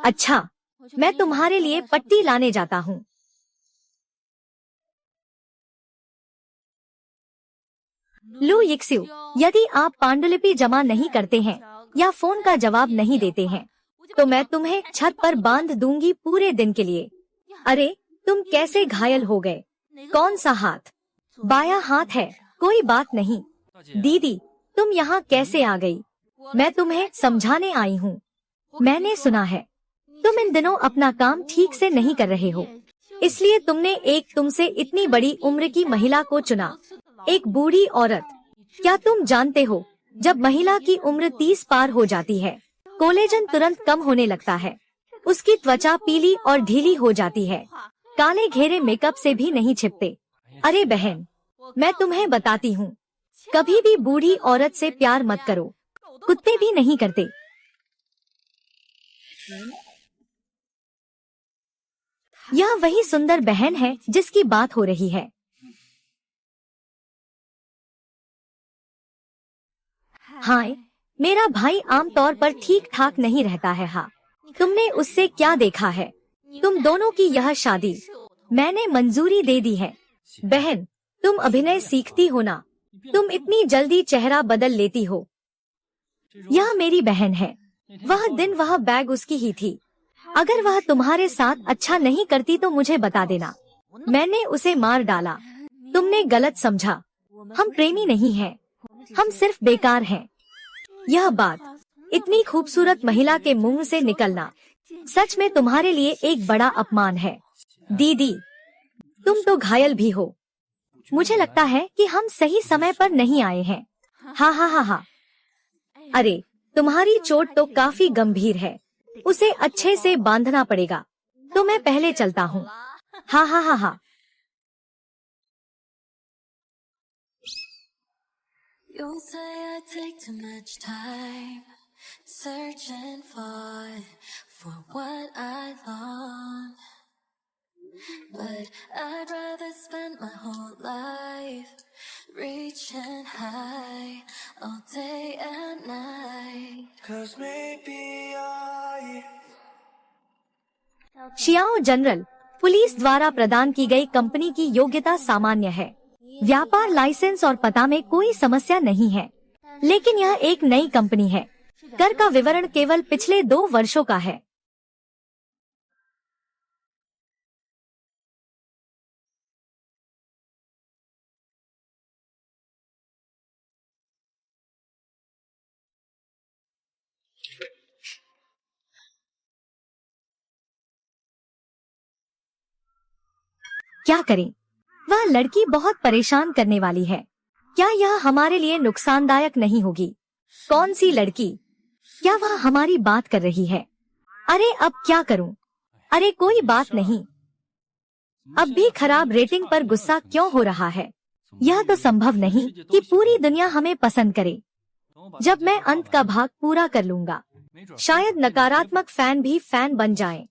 अच्छा, मैं तुम्हारे लिए पट्टी लाने जाता हूँ। लू यिक्स्यू, यदि आप पांडुलिपि जमा नहीं करते हैं या फोन का जवाब नहीं देते हैं तो मैं तुम्हें छत पर बांध दूंगी पूरे दिन के लिए। अरे तुम कैसे घायल हो गए? कौन सा हाथ? बायां हाथ है। कोई बात नहीं। दीदी, तुम यहाँ कैसे आ गई? मैं तुम्हें समझाने आई हूँ। मैंने सुना है तुम इन दिनों अपना काम ठीक से नहीं कर रहे हो, इसलिए तुमने एक तुमसे इतनी बड़ी उम्र की महिला को चुना, एक बूढ़ी औरत। क्या तुम जानते हो, जब महिला की उम्र 30 पार हो जाती है कोलेजन तुरंत कम होने लगता है। उसकी त्वचा पीली और ढीली हो जाती है। काले घेरे मेकअप से भी नहीं छिपते। अरे बहन, मैं तुम्हें बताती हूँ, कभी भी बूढ़ी औरत से प्यार मत करो, कुत्ते भी नहीं करते। यह वही सुंदर बहन है जिसकी बात हो रही है। हाय, मेरा भाई आमतौर पर ठीक ठाक नहीं रहता है। हाँ, तुमने उससे क्या देखा है? तुम दोनों की यह शादी मैंने मंजूरी दे दी है। बहन, तुम अभिनय सीखती हो ना? तुम इतनी जल्दी चेहरा बदल लेती हो। यह मेरी बहन है। वह दिन वह बैग उसकी ही थी। अगर वह तुम्हारे साथ अच्छा नहीं करती तो मुझे बता देना। मैंने उसे मार डाला। तुमने गलत समझा। हम प्रेमी नहीं हैं, हम सिर्फ बेकार हैं। यह बात इतनी खूबसूरत महिला के मुंह से निकलना सच में तुम्हारे लिए एक बड़ा अपमान है। दीदी, तुम तो घायल भी हो। मुझे लगता है कि हम सही समय पर नहीं आए हैं। हा हा हा हा। अरे, तुम्हारी चोट तो काफी गंभीर है, उसे अच्छे से बांधना पड़ेगा। तो मैं पहले चलता हूँ। हा हा हा हा। You say I take too much time searching for what I long, but I'd rather spend my whole life reaching high all day and night. 'Cause maybe I Xiao general, police द्वारा प्रदान की गई company की योग्यता सामान्य है। व्यापार licence और पता में कोई समस्या नहीं है, लेकिन यह एक नई कंपनी है। कर का विवरण केवल पिछले 2 वर्षों का है। क्या करें? वह लड़की बहुत परेशान करने वाली है। क्या यह हमारे लिए नुकसानदायक नहीं होगी? कौन सी लड़की? क्या वह हमारी बात कर रही है? अरे अब क्या करूं? अरे कोई बात नहीं। अब भी खराब रेटिंग पर गुस्सा क्यों हो रहा है? यह तो संभव नहीं कि पूरी दुनिया हमें पसंद करे। जब मैं अंत का भाग पूरा कर लूंगा, शायद नकारात्मक फैन भी फैन बन जाएं।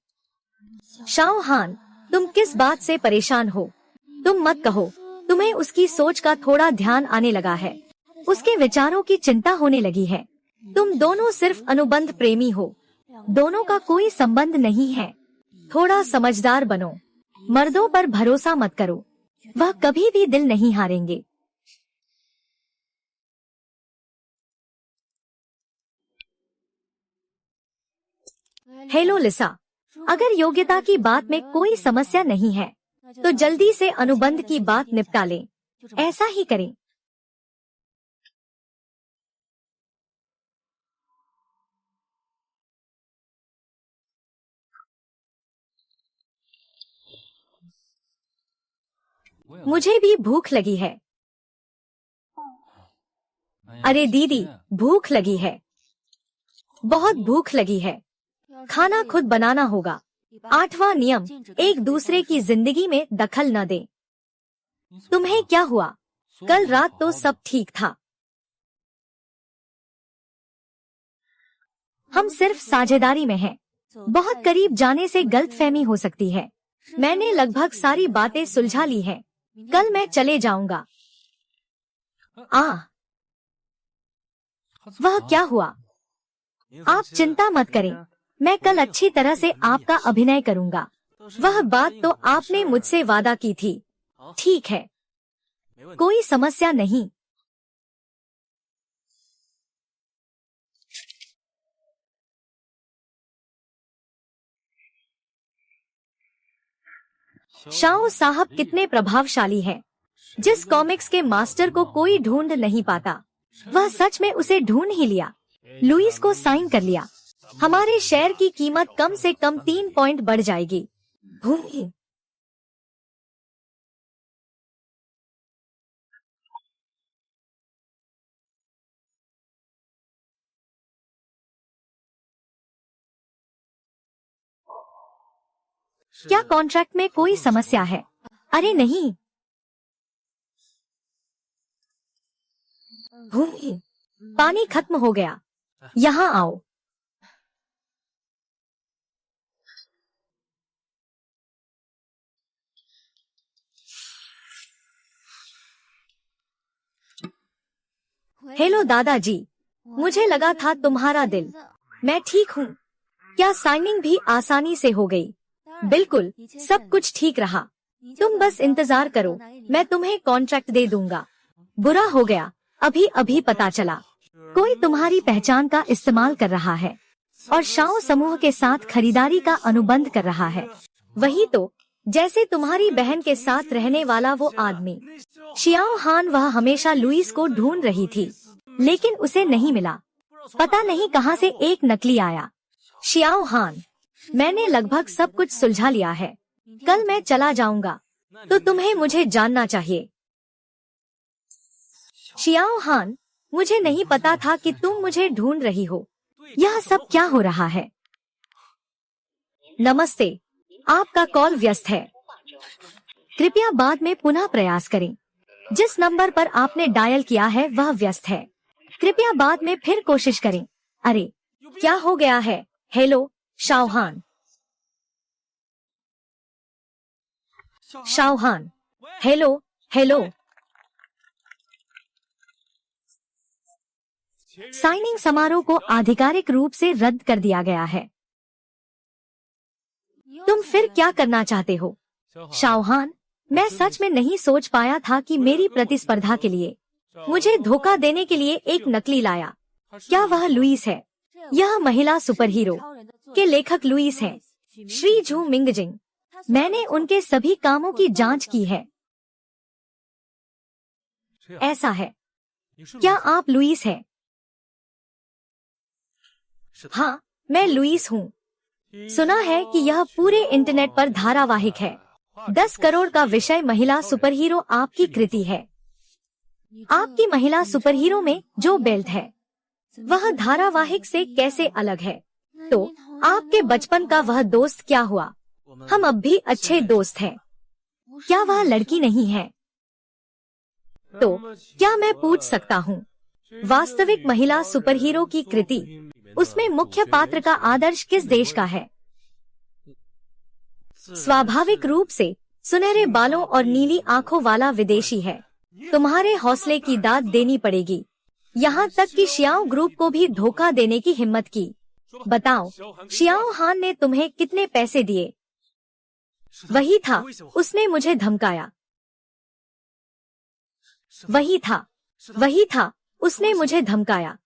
शाओ हान, तुम किस बात से परेशान हो? तुम मत कहो। तुम्हें उसकी सोच का थोड़ा ध्यान आने लगा है। उसके विचारों की चिंता होने लगी है। तुम दोनों सिर्फ अनुबंध प्रेमी हो, दोनों का कोई संबंध नहीं है। थोड़ा समझदार बनो। मर्दों पर भरोसा मत करो, वह कभी भी दिल नहीं हारेंगे। हेलो लिसा, अगर योग्यता की बात में कोई समस्या नहीं है तो जल्दी से अनुबंध की बात निपटा लें। ऐसा ही करें। मुझे भी भूख लगी है। अरे दीदी, भूख लगी है, बहुत भूख लगी है। खाना खुद बनाना होगा। 8वां नियम, एक दूसरे की जिंदगी में दखल न दें। तुम्हें क्या हुआ? कल रात तो सब ठीक था। हम सिर्फ साझेदारी में हैं। बहुत करीब जाने से गलतफहमी हो सकती है। मैंने लगभग सारी बातें सुलझा ली हैं। कल मैं चले जाऊंगा। वह क्या हुआ? आप चिंता मत करें, मैं कल अच्छी तरह से आपका अभिनय करूंगा। वह बात तो आपने मुझसे वादा की थी। ठीक है, कोई समस्या नहीं। शाओ साहब कितने प्रभावशाली हैं। जिस कॉमिक्स के मास्टर को कोई ढूंढ नहीं पाता, वह सच में उसे ढूंढ ही लिया। लुइस को साइन कर लिया। हमारे शेयर की कीमत कम से कम 3 पॉइंट बढ़ जाएगी। क्या कॉन्ट्रैक्ट में कोई समस्या है? अरे नहीं। पानी खत्म हो गया। यहाँ आओ। हेलो दादाजी, मुझे लगा था तुम्हारा दिल। मैं ठीक हूँ। क्या साइनिंग भी आसानी से हो गई? बिल्कुल, सब कुछ ठीक रहा। तुम बस इंतजार करो, मैं तुम्हें कॉन्ट्रैक्ट दे दूंगा। बुरा हो गया, अभी अभी पता चला। कोई तुम्हारी पहचान का इस्तेमाल कर रहा है और शाओ समूह के साथ खरीदारी का अनुबंध कर रहा है। वही तो, जैसे तुम्हारी बहन के साथ रहने वाला वो आदमी। शियाओ हान, वह हमेशा लुइस को ढूंढ रही थी, लेकिन उसे नहीं मिला। पता नहीं कहां से एक नकली आया। शियाओ हान, मैंने लगभग सब कुछ सुलझा लिया है। कल मैं चला जाऊंगा, तो तुम्हें मुझे जानना चाहिए। शियाओ हान, मुझे नहीं पता था कि तुम मुझे ढूंढ रही हो। यह सब क्या हो रहा है? नमस्ते, आपका कॉल व्यस्त है। कृपया बाद में पुनः प्रयास करें। जिस नंबर पर आपने डायल किया है वह व्यस्त है। कृपया बाद में फिर कोशिश करें। अरे, क्या हो गया है? Hello, Shaohan. Shaohan, hello, hello. Signing समारोह को आधिकारिक रूप से रद्द कर दिया गया है। तुम फिर क्या करना चाहते हो? शाओहान, मैं सच में नहीं सोच पाया था कि मेरी प्रतिस्पर्धा के लिए मुझे धोखा देने के लिए एक नकली लाया। क्या वह लुइस है? यह महिला सुपर हीरो के लेखक लुइस हैं, श्री झू मिंगजिंग। मैंने उनके सभी कामों की जांच की है। ऐसा है, क्या आप लुइस हैं? हाँ, मैं लुइस हूँ। सुना है कि यह पूरे इंटरनेट पर धारावाहिक है। 10 करोड़ का विषय महिला सुपरहीरो आपकी कृति है। आपकी महिला सुपरहीरो में जो बेल्ट है वह धारावाहिक से कैसे अलग है? तो आपके बचपन का वह दोस्त क्या हुआ? हम अब भी अच्छे दोस्त हैं। क्या वह लड़की नहीं है? तो क्या मैं पूछ सकता हूँ, वास्तविक महिला सुपरहीरो की कृति, उसमें मुख्य पात्र का आदर्श किस देश का है? स्वाभाविक रूप से सुनहरे बालों और नीली आंखों वाला विदेशी है। तुम्हारे हौसले की दाद देनी पड़ेगी। यहाँ तक कि शियाओ ग्रुप को भी धोखा देने की हिम्मत की। बताओ, शियाओ हान ने तुम्हें कितने पैसे दिए? वही था, उसने मुझे धमकाया। वही था, उसने मुझे धमकाया।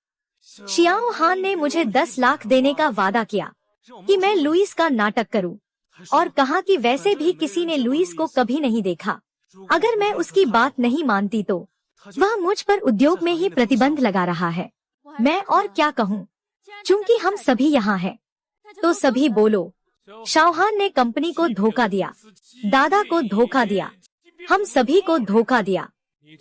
शियाओ हान ने मुझे 10 लाख देने का वादा किया कि मैं लुइस का नाटक करूं, और कहा कि वैसे भी किसी ने लुइस को कभी नहीं देखा। अगर मैं उसकी बात नहीं मानती तो वह मुझ पर उद्योग में ही प्रतिबंध लगा रहा है। मैं और क्या कहूँ? चूंकि हम सभी यहाँ हैं, तो सभी बोलो। शाओहान ने कंपनी को धोखा दिया, दादा को धोखा दिया, हम सभी को धोखा दिया।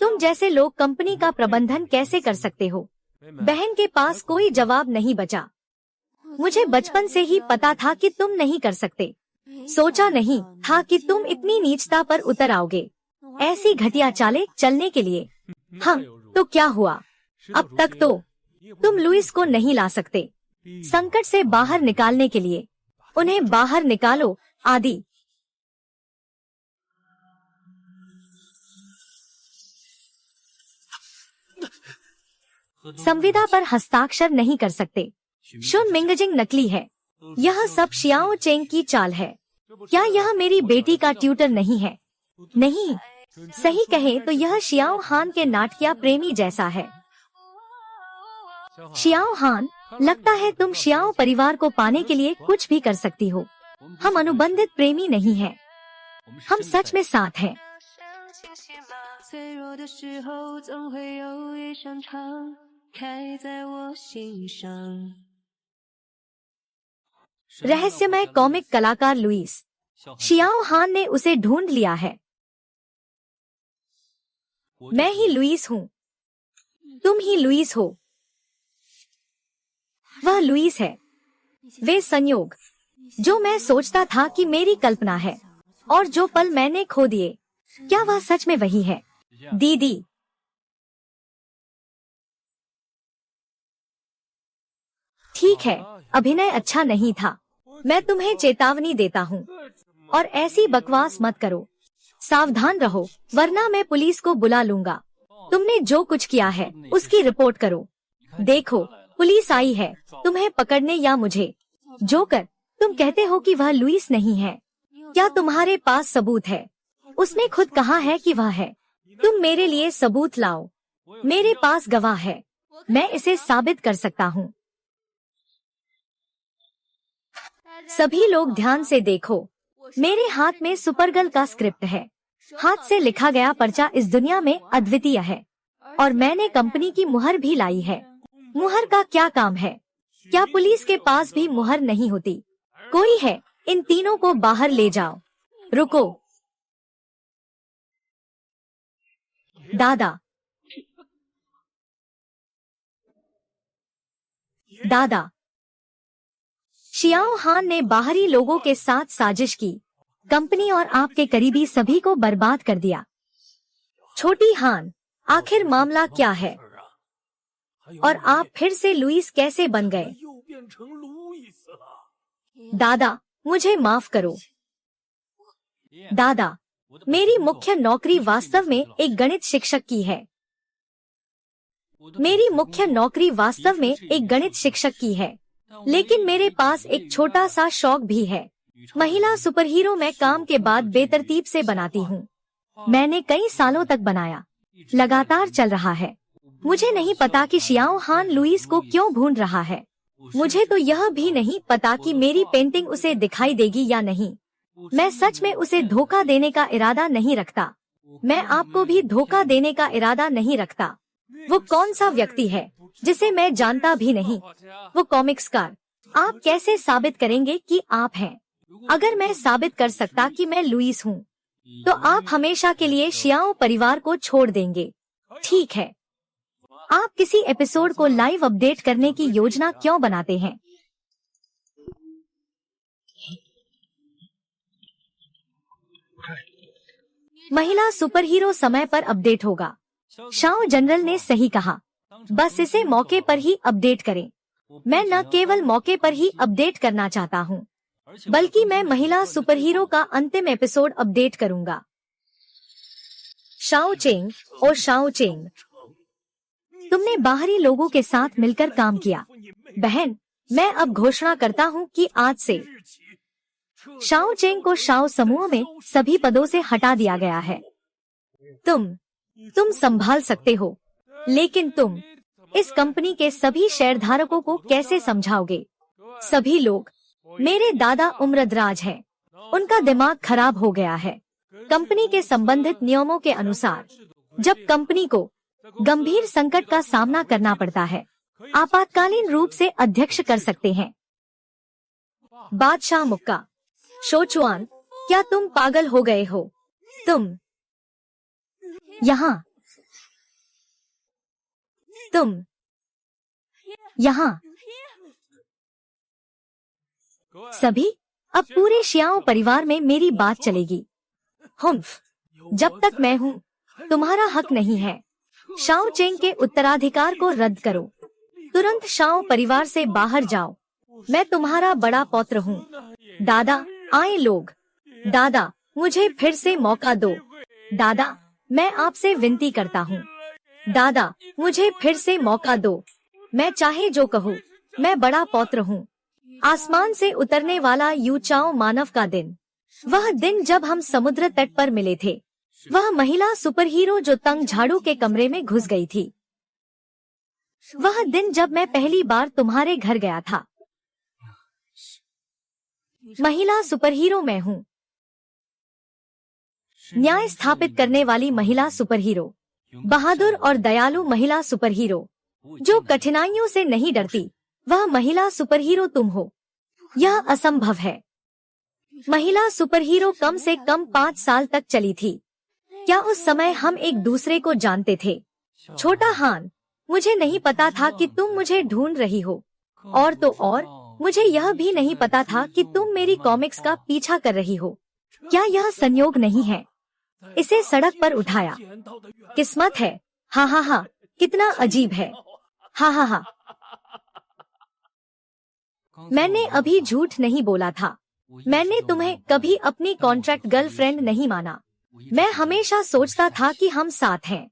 तुम जैसे लोग कंपनी का प्रबंधन कैसे कर सकते हो? बहन के पास कोई जवाब नहीं बचा। मुझे बचपन से ही पता था कि तुम नहीं कर सकते। सोचा नहीं था कि तुम इतनी नीचता पर उतर आओगे, ऐसी घटिया चालें चलने के लिए। हाँ, तो क्या हुआ? अब तक तो तुम लुइस को नहीं ला सकते। संकट से बाहर निकालने के लिए उन्हें बाहर निकालो, आदि। संविदा पर हस्ताक्षर नहीं कर सकते। शुन मिंगजिंग नकली है। यह सब शियाओ चेंग की चाल है। क्या यह मेरी बेटी का ट्यूटर नहीं है? नहीं, सही कहें तो यह शियाओ हान के नाटकिया प्रेमी जैसा है। शियाओ हान, लगता है तुम शियाओ परिवार को पाने के लिए कुछ भी कर सकती हो। हम अनुबंधित प्रेमी नहीं हैं। हम सच में साथ हैं। 脆弱的时候，总会有一扇窗开在我心上。 रहस्यमय कॉमिक कलाकार लुइस। शियाओ हान ने उसे ढूंढ लिया है। मैं ही लुइस हूँ, तुम ही लुइस हो। वह लुइस है। वे संयोग जो मैं सोचता था कि मेरी कल्पना है और जो पल मैंने खो दिए, क्या वह सच में वही है? दीदी, ठीक है, अभिनय अच्छा नहीं था। मैं तुम्हें चेतावनी देता हूँ और ऐसी बकवास मत करो। सावधान रहो, वरना मैं पुलिस को बुला लूंगा। तुमने जो कुछ किया है उसकी रिपोर्ट करो। देखो, पुलिस आई है तुम्हें पकड़ने या मुझे। जोकर, तुम कहते हो कि वह लुइस नहीं है। क्या तुम्हारे पास सबूत है? उसने खुद कहा है कि वह है। तुम मेरे लिए सबूत लाओ। मेरे पास गवाह है, मैं इसे साबित कर सकता हूँ। सभी लोग ध्यान से देखो, मेरे हाथ में सुपरगर्ल का स्क्रिप्ट है। हाथ से लिखा गया पर्चा इस दुनिया में अद्वितीय है और मैंने कंपनी की मुहर भी लाई है। मुहर का क्या काम है? क्या पुलिस के पास भी मुहर नहीं होती? कोई है, इन तीनों को बाहर ले जाओ। रुको। दादा, दादा। शियाओ हान ने बाहरी लोगों के साथ साजिश की, कंपनी और आपके करीबी सभी को बर्बाद कर दिया। छोटी हान, आखिर मामला क्या है? और आप फिर से लुइस कैसे बन गए? दादा, मुझे माफ करो। दादा, मेरी मुख्य नौकरी वास्तव में एक गणित शिक्षक की है। मेरी मुख्य नौकरी वास्तव में एक गणित शिक्षक की है, लेकिन मेरे पास एक छोटा सा शौक भी है। महिला सुपरहीरो मैं काम के बाद बेतरतीब से बनाती हूँ। मैंने कई सालों तक बनाया, लगातार चल रहा है। मुझे नहीं पता कि शियाओ हान लुइस को क्यों ढूंढ रहा है। मुझे तो यह भी नहीं पता कि मेरी पेंटिंग उसे दिखाई देगी या नहीं। मैं सच में उसे धोखा देने का इरादा नहीं रखता। मैं आपको भी धोखा देने का इरादा नहीं रखता। वो कौन सा व्यक्ति है जिसे मैं जानता भी नहीं? वो कॉमिक्सकार। आप कैसे साबित करेंगे कि आप हैं? अगर मैं साबित कर सकता कि मैं लुइस हूँ, तो आप हमेशा के लिए शियाओ परिवार को छोड़ देंगे। ठीक है, आप किसी एपिसोड को लाइव अपडेट करने की योजना क्यों बनाते हैं? महिला सुपरहीरो समय पर अपडेट होगा। शाओ जनरल ने सही कहा, बस इसे मौके पर ही अपडेट करें। मैं न केवल मौके पर ही अपडेट करना चाहता हूँ, बल्कि मैं महिला सुपरहीरो का अंतिम एपिसोड अपडेट करूंगा। शाओ चेंग और शाओ चेंग, तुमने बाहरी लोगों के साथ मिलकर काम किया। बहन, मैं अब घोषणा करता हूँ कि आज से शाओ चेंग को शाओ समूह में सभी पदों से हटा दिया गया है। तुम संभाल सकते हो, लेकिन तुम इस कंपनी के सभी शेयरधारकों को कैसे समझाओगे? सभी लोग मेरे दादा उम्रदराज हैं। उनका दिमाग खराब हो गया है। कंपनी के संबंधित नियमों के अनुसार, जब कंपनी को गंभीर संकट का सामना करना पड़ता है, आपातकालीन रूप से अध्यक्ष कर सकते हैं। बादशाह मुक्का, शोचुआन, क्या तुम पागल हो गए हो? तुम यहाँ सभी, अब पूरे शियाओ परिवार में मेरी बात चलेगी। हुम्फ, जब तक मैं हूँ, तुम्हारा हक नहीं है। शाओ चेंग के उत्तराधिकार को रद्द करो। तुरंत शाओ परिवार से बाहर जाओ। मैं तुम्हारा बड़ा पौत्र हूँ। दादा, आए लोग। दादा, मुझे फिर से मौका दो। दादा, मैं आपसे विनती करता हूँ। दादा, मुझे फिर से मौका दो। मैं चाहे जो कहूँ, मैं बड़ा पौत्र हूँ। आसमान से उतरने वाला यूचाओ मानव का दिन, वह दिन जब हम समुद्र तट पर मिले थे। वह महिला सुपरहीरो जो तंग झाड़ू के कमरे में घुस गई थी। वह दिन जब मैं पहली बार तुम्हारे घर गया था। महिला सुपरहीरो मैं हूँ। न्याय स्थापित करने वाली महिला सुपरहीरो, बहादुर और दयालु महिला सुपरहीरो, जो कठिनाइयों से नहीं डरती, वह महिला सुपरहीरो तुम हो। यह असंभव है। महिला सुपरहीरो कम से कम 5 साल तक चली थी। क्या उस समय हम एक दूसरे को जानते थे? छोटा हान, मुझे नहीं पता था कि तुम मुझे ढूंढ रही हो। और तो और, मुझे यह भी नहीं पता था कि तुम मेरी कॉमिक्स का पीछा कर रही हो। क्या यह संयोग नहीं है? इसे सड़क पर उठाया। किस्मत है। हाँ हाँ हाँ, कितना अजीब है। हाँ हाँ हाँ। मैंने अभी झूठ नहीं बोला था। मैंने तुम्हें कभी अपनी कॉन्ट्रैक्ट गर्लफ्रेंड नहीं माना। मैं हमेशा सोचता था कि हम साथ हैं।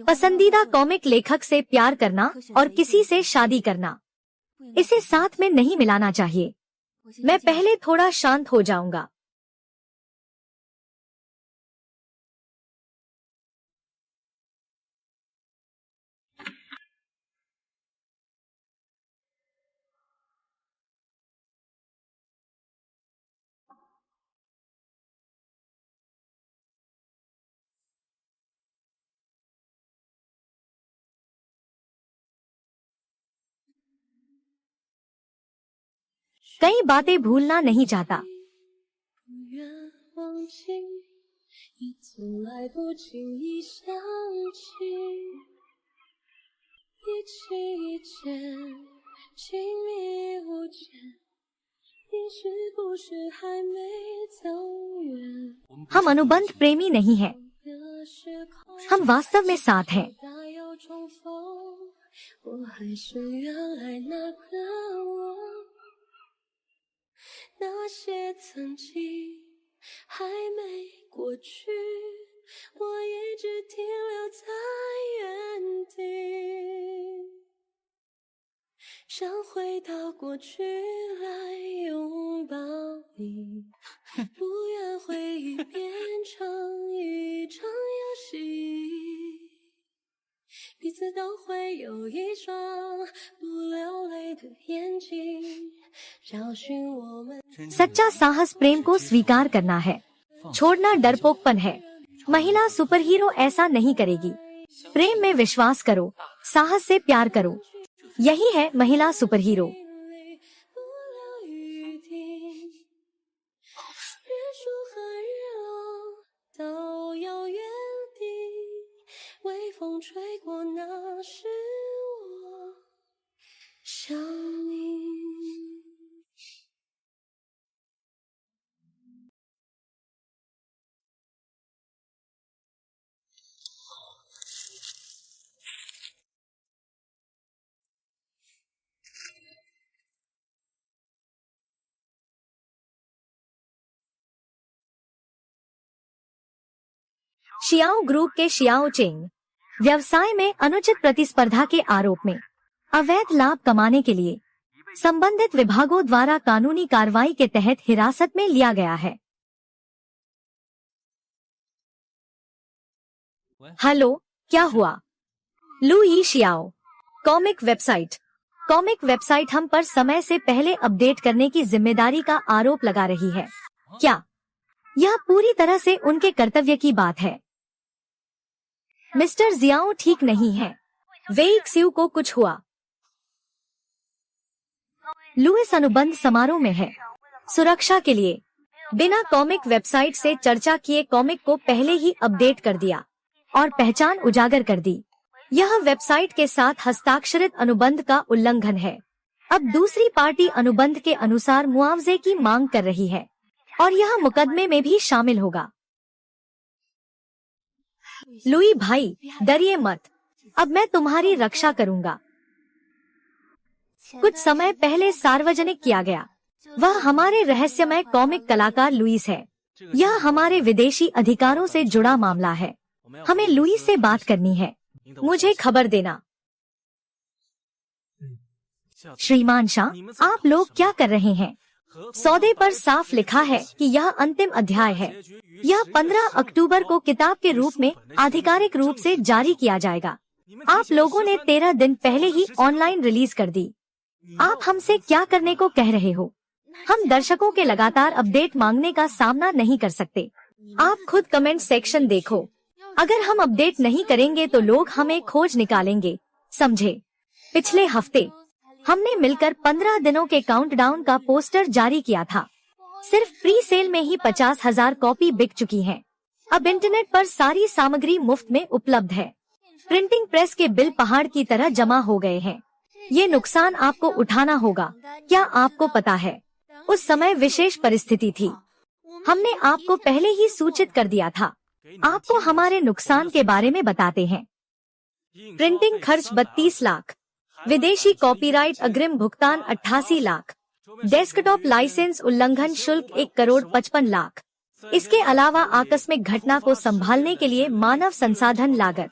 पसंदीदा कॉमिक लेखक से प्यार करना और किसी से शादी करना, इसे साथ में नहीं मिलाना चाहिए। मैं पहले थोड़ा शांत हो जाऊंगा। कई बातें भूलना नहीं चाहता। 不愿忘记，也从来不轻易想起，一起一见，亲密无间，你是不是还没走远？ हम अनुबंध प्रेमी नहीं हैं, 的时空 हम वास्तव में साथ हैं। 大有重逢，我还是原来那个我。 那些曾经还没过去，我一直停留在原地，想回到过去来拥抱你，不愿回忆变成一场游戏，彼此都会有一双不流泪的眼睛。 找寻我们 सच्चा साहस प्रेम को स्वीकार करना है, छोड़ना डरपोकपन है। महिला सुपर हीरो ऐसा नहीं करेगी। प्रेम में विश्वास करो, साहस से प्यार करो, यही है महिला सुपर हीरो। 不留余地，日出和日落都有约定，微风吹过，那是我想你。 शियाओ ग्रुप के शियाओ चेंग व्यवसाय में अनुचित प्रतिस्पर्धा के आरोप में अवैध लाभ कमाने के लिए संबंधित विभागों द्वारा कानूनी कार्रवाई के तहत हिरासत में लिया गया है। हेलो, क्या हुआ? लुई शियाओ कॉमिक वेबसाइट हम पर समय से पहले अपडेट करने की जिम्मेदारी का आरोप लगा रही है। क्या यह पूरी तरह से उनके कर्तव्य की बात है? मिस्टर जियाओ ठीक नहीं है। वेई क्सिउ को कुछ हुआ। लुइस अनुबंध समारोह में है। सुरक्षा के लिए बिना कॉमिक वेबसाइट से चर्चा किए कॉमिक को पहले ही अपडेट कर दिया और पहचान उजागर कर दी। यह वेबसाइट के साथ हस्ताक्षरित अनुबंध का उल्लंघन है। अब दूसरी पार्टी अनुबंध के अनुसार मुआवजे की मांग कर रही है और यह मुकदमे में भी शामिल होगा। लुई भाई, डरिए मत, अब मैं तुम्हारी रक्षा करूंगा। कुछ समय पहले सार्वजनिक किया गया। वह हमारे रहस्यमय कॉमिक कलाकार लुइस है। यह हमारे विदेशी अधिकारों से जुड़ा मामला है। हमें लुइस से बात करनी है। मुझे खबर देना। श्रीमान शाह, आप लोग क्या कर रहे हैं? सौदे पर साफ लिखा है कि यह अंतिम अध्याय है। यह 15 अक्टूबर को किताब के रूप में आधिकारिक रूप से जारी किया जाएगा। आप लोगों ने 13 दिन पहले ही ऑनलाइन रिलीज कर दी। आप हमसे क्या करने को कह रहे हो? हम दर्शकों के लगातार अपडेट मांगने का सामना नहीं कर सकते। आप खुद कमेंट सेक्शन देखो। अगर हम अपडेट नहीं करेंगे तो लोग हमें खोज निकालेंगे, समझे? पिछले हफ्ते हमने मिलकर 15 दिनों के काउंटडाउन का पोस्टर जारी किया था। सिर्फ प्री सेल में ही 50,000 कॉपी बिक चुकी हैं। अब इंटरनेट पर सारी सामग्री मुफ्त में उपलब्ध है। प्रिंटिंग प्रेस के बिल पहाड़ की तरह जमा हो गए हैं। ये नुकसान आपको उठाना होगा। क्या आपको पता है, उस समय विशेष परिस्थिति थी। हमने आपको पहले ही सूचित कर दिया था। आपको हमारे नुकसान के बारे में बताते हैं। प्रिंटिंग खर्च 32 लाख, विदेशी कॉपीराइट अग्रिम भुगतान 88 लाख, डेस्कटॉप लाइसेंस उल्लंघन शुल्क 1,55,00,000। इसके अलावा आकस्मिक घटना को संभालने के लिए मानव संसाधन लागत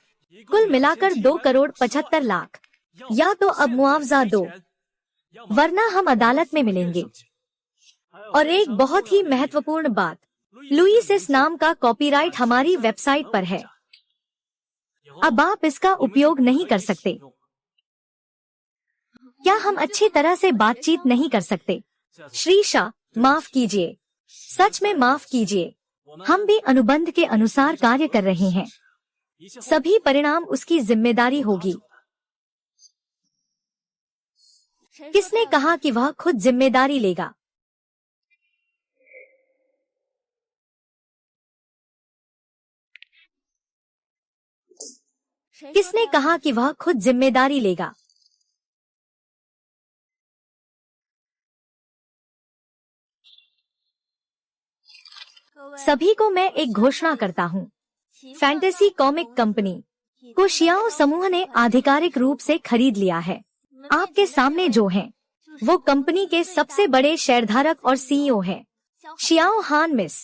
कुल मिलाकर 2,75,00,000। या तो अब मुआवजा दो, वरना हम अदालत में मिलेंगे। और एक बहुत ही महत्वपूर्ण बात, लुईस इस नाम का कॉपीराइट हमारी वेबसाइट पर है। अब आप इसका उपयोग नहीं कर सकते। क्या हम अच्छी तरह से बातचीत नहीं कर सकते? श्री शाह, माफ कीजिए, सच में माफ कीजिए। हम भी अनुबंध के अनुसार कार्य कर रहे हैं। सभी परिणाम उसकी जिम्मेदारी होगी। किसने कहा कि वह खुद जिम्मेदारी लेगा? किसने कहा कि वह खुद जिम्मेदारी लेगा? सभी को मैं एक घोषणा करता हूँ। फैंटेसी कॉमिक कंपनी को शियाओ समूह ने आधिकारिक रूप से खरीद लिया है। आपके सामने जो हैं, वो कंपनी के सबसे बड़े शेयरधारक और सीईओ हैं, शियाओ हान मिस।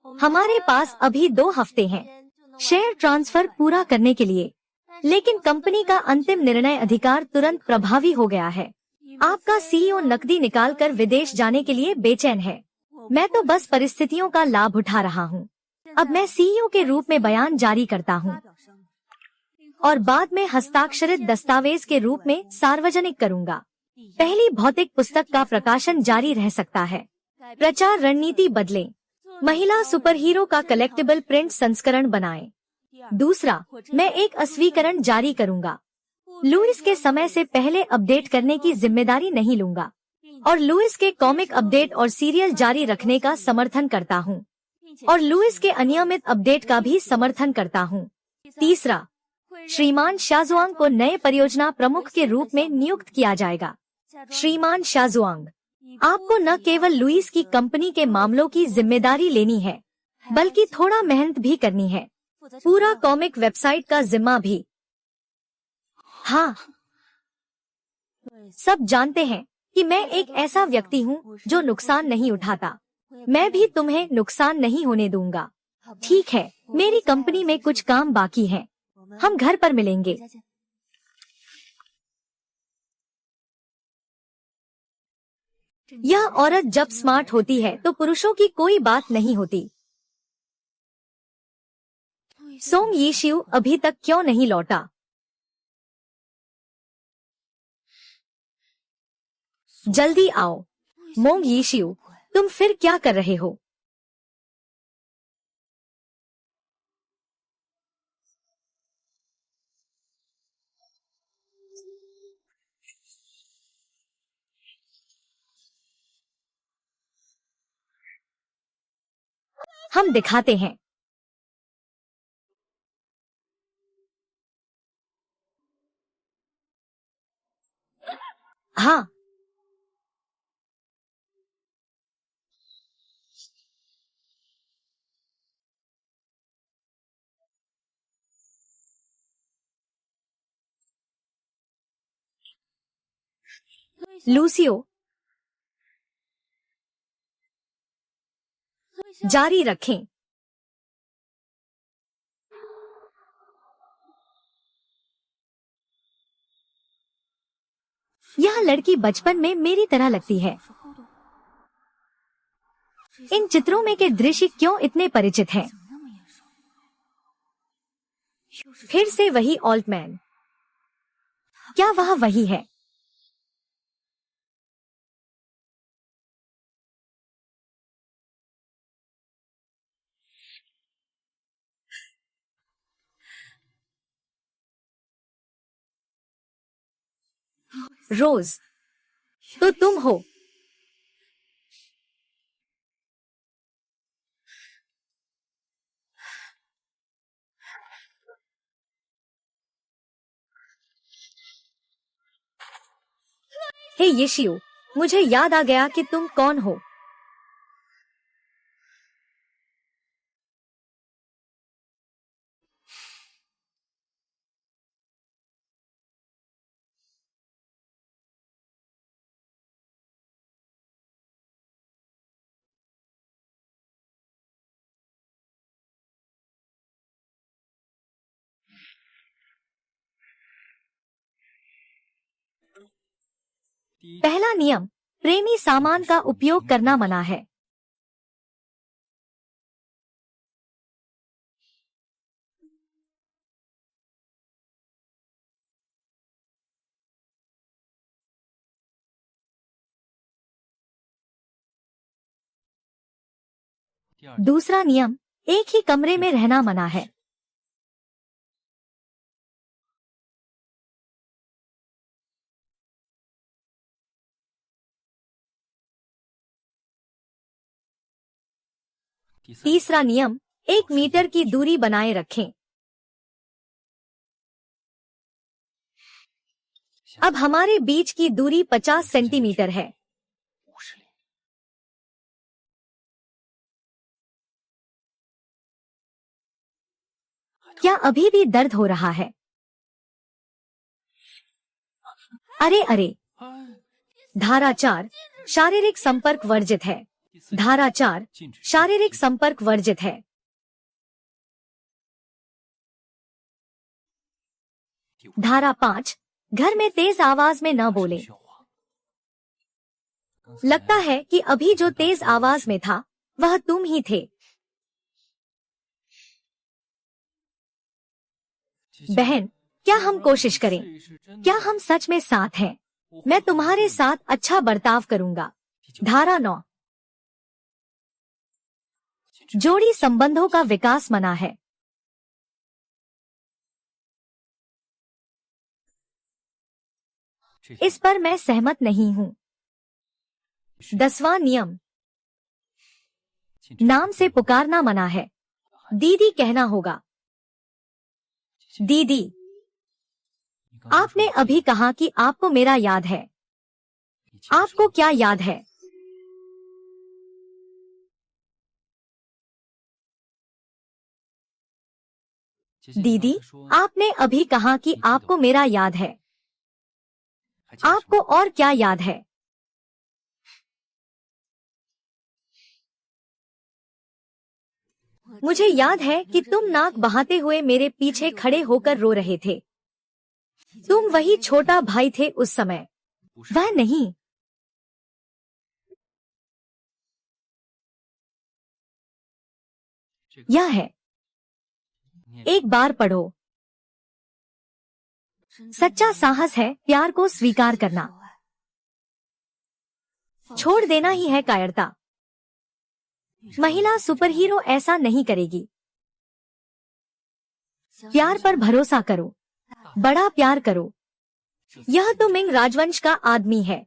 हमारे पास अभी 2 हफ्ते हैं शेयर ट्रांसफर पूरा करने के लिए, लेकिन कंपनी का अंतिम निर्णय अधिकार तुरंत प्रभावी हो गया है। आपका सीईओ नकदी निकालकर विदेश जाने के लिए बेचैन है। मैं तो बस परिस्थितियों का लाभ उठा रहा हूँ। अब मैं सीईओ के रूप में बयान जारी करता हूँ और बाद में हस्ताक्षरित दस्तावेज के रूप में सार्वजनिक करूँगा। पहली भौतिक पुस्तक का प्रकाशन जारी रह सकता है। प्रचार रणनीति बदलें। महिला सुपरहीरो का कलेक्टिबल प्रिंट संस्करण बनाएं। दूसरा, मैं एक अस्वीकरण जारी करूंगा। लुईस के समय से पहले अपडेट करने की जिम्मेदारी नहीं लूंगा और लुईस के कॉमिक अपडेट और सीरियल जारी रखने का समर्थन करता हूं और लुईस के अनियमित अपडेट का भी समर्थन करता हूं। तीसरा, श्रीमान शाजुआंग को नए परियोजना प्रमुख के रूप में नियुक्त किया जाएगा। श्रीमान शाजुआंग, आपको न केवल लुईस की कंपनी के मामलों की जिम्मेदारी लेनी है, बल्कि थोड़ा मेहनत भी करनी है। पूरा कॉमिक वेबसाइट का जिम्मा भी। हाँ, सब जानते हैं कि मैं एक ऐसा व्यक्ति हूँ जो नुकसान नहीं उठाता। मैं भी तुम्हें नुकसान नहीं होने दूंगा। ठीक है, मेरी कंपनी में कुछ काम बाकी है। हम घर पर मिलेंगे। यह औरत जब स्मार्ट होती है तो पुरुषों की कोई बात नहीं होती। सोंग यीशिउ अभी तक क्यों नहीं लौटा? जल्दी आओ। मोंग यीशिउ, तुम फिर क्या कर रहे हो? हम दिखाते हैं। हाँ, लूसियो, जारी रखें। यह लड़की बचपन में मेरी तरह लगती है। इन चित्रों में के दृश्य क्यों इतने परिचित हैं? फिर से वही ऑल्टमैन। क्या वह वही है? रोज, तो तुम हो। हे यीशु, मुझे याद आ गया कि तुम कौन हो। पहला नियम, प्रेमी सामान का उपयोग करना मना है। दूसरा नियम, एक ही कमरे में रहना मना है। तीसरा नियम, 1 मीटर की दूरी बनाए रखें। अब हमारे बीच की दूरी 50 सेंटीमीटर है। क्या अभी भी दर्द हो रहा है? अरे अरे। धारा 4, शारीरिक संपर्क वर्जित है। धारा 4, शारीरिक संपर्क वर्जित है। धारा 5, घर में तेज आवाज में न बोले। लगता है कि अभी जो तेज आवाज में था वह तुम ही थे। बहन, क्या हम कोशिश करें? क्या हम सच में साथ हैं? मैं तुम्हारे साथ अच्छा बर्ताव करूंगा। धारा 9, जोड़ी संबंधों का विकास मना है। इस पर मैं सहमत नहीं हूँ। 10वां नियम, नाम से पुकारना मना है। दीदी कहना होगा। दीदी, आपने अभी कहा कि आपको मेरा याद है। आपको क्या याद है? दीदी, आपने अभी कहा कि आपको मेरा याद है। आपको और क्या याद है? मुझे याद है कि तुम नाक बहाते हुए मेरे पीछे खड़े होकर रो रहे थे। तुम वही छोटा भाई थे उस समय। वह नहीं। यह है। एक बार पढ़ो। सच्चा साहस है प्यार को स्वीकार करना। छोड़ देना ही है कायरता। महिला सुपरहीरो ऐसा नहीं करेगी। प्यार पर भरोसा करो। बड़ा प्यार करो। यह तो मिंग राजवंश का आदमी है।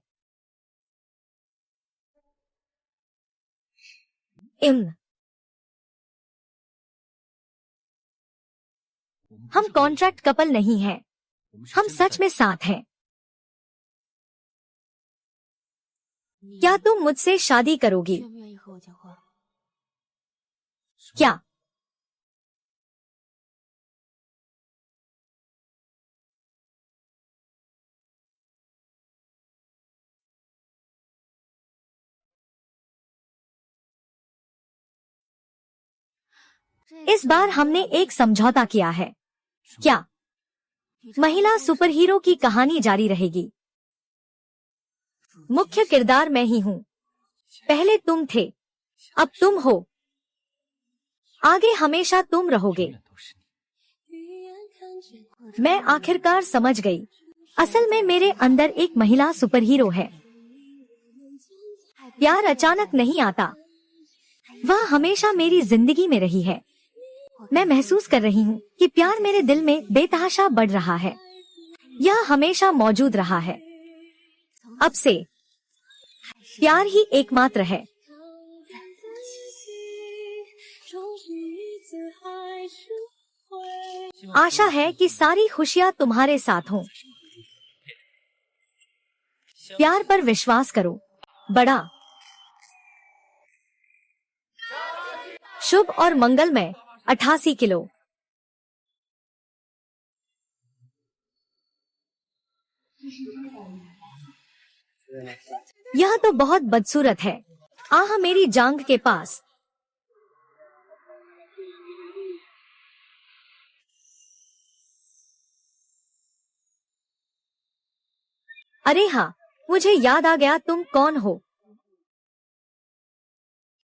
हम कॉन्ट्रैक्ट कपल नहीं हैं। हम सच में साथ हैं। क्या तुम मुझसे शादी करोगी? क्या? इस बार हमने एक समझौता किया है। क्या? महिला सुपरहीरो की कहानी जारी रहेगी। मुख्य किरदार मैं ही हूँ। पहले तुम थे, अब तुम हो। आगे हमेशा तुम रहोगे। मैं आखिरकार समझ गई। असल में मेरे अंदर एक महिला सुपरहीरो है। प्यार अचानक नहीं आता। वह हमेशा मेरी जिंदगी में रही है। मैं महसूस कर रही हूँ कि प्यार मेरे दिल में बेतहाशा बढ़ रहा है। यह हमेशा मौजूद रहा है। अब से प्यार ही एकमात्र है। आशा है कि सारी खुशियाँ तुम्हारे साथ हों। प्यार पर विश्वास करो। बड़ा, शुभ और मंगलमय, 88 किलो। यह तो बहुत बदसूरत है। आह, मेरी जांघ के पास। अरे हाँ, मुझे याद आ गया, तुम कौन हो?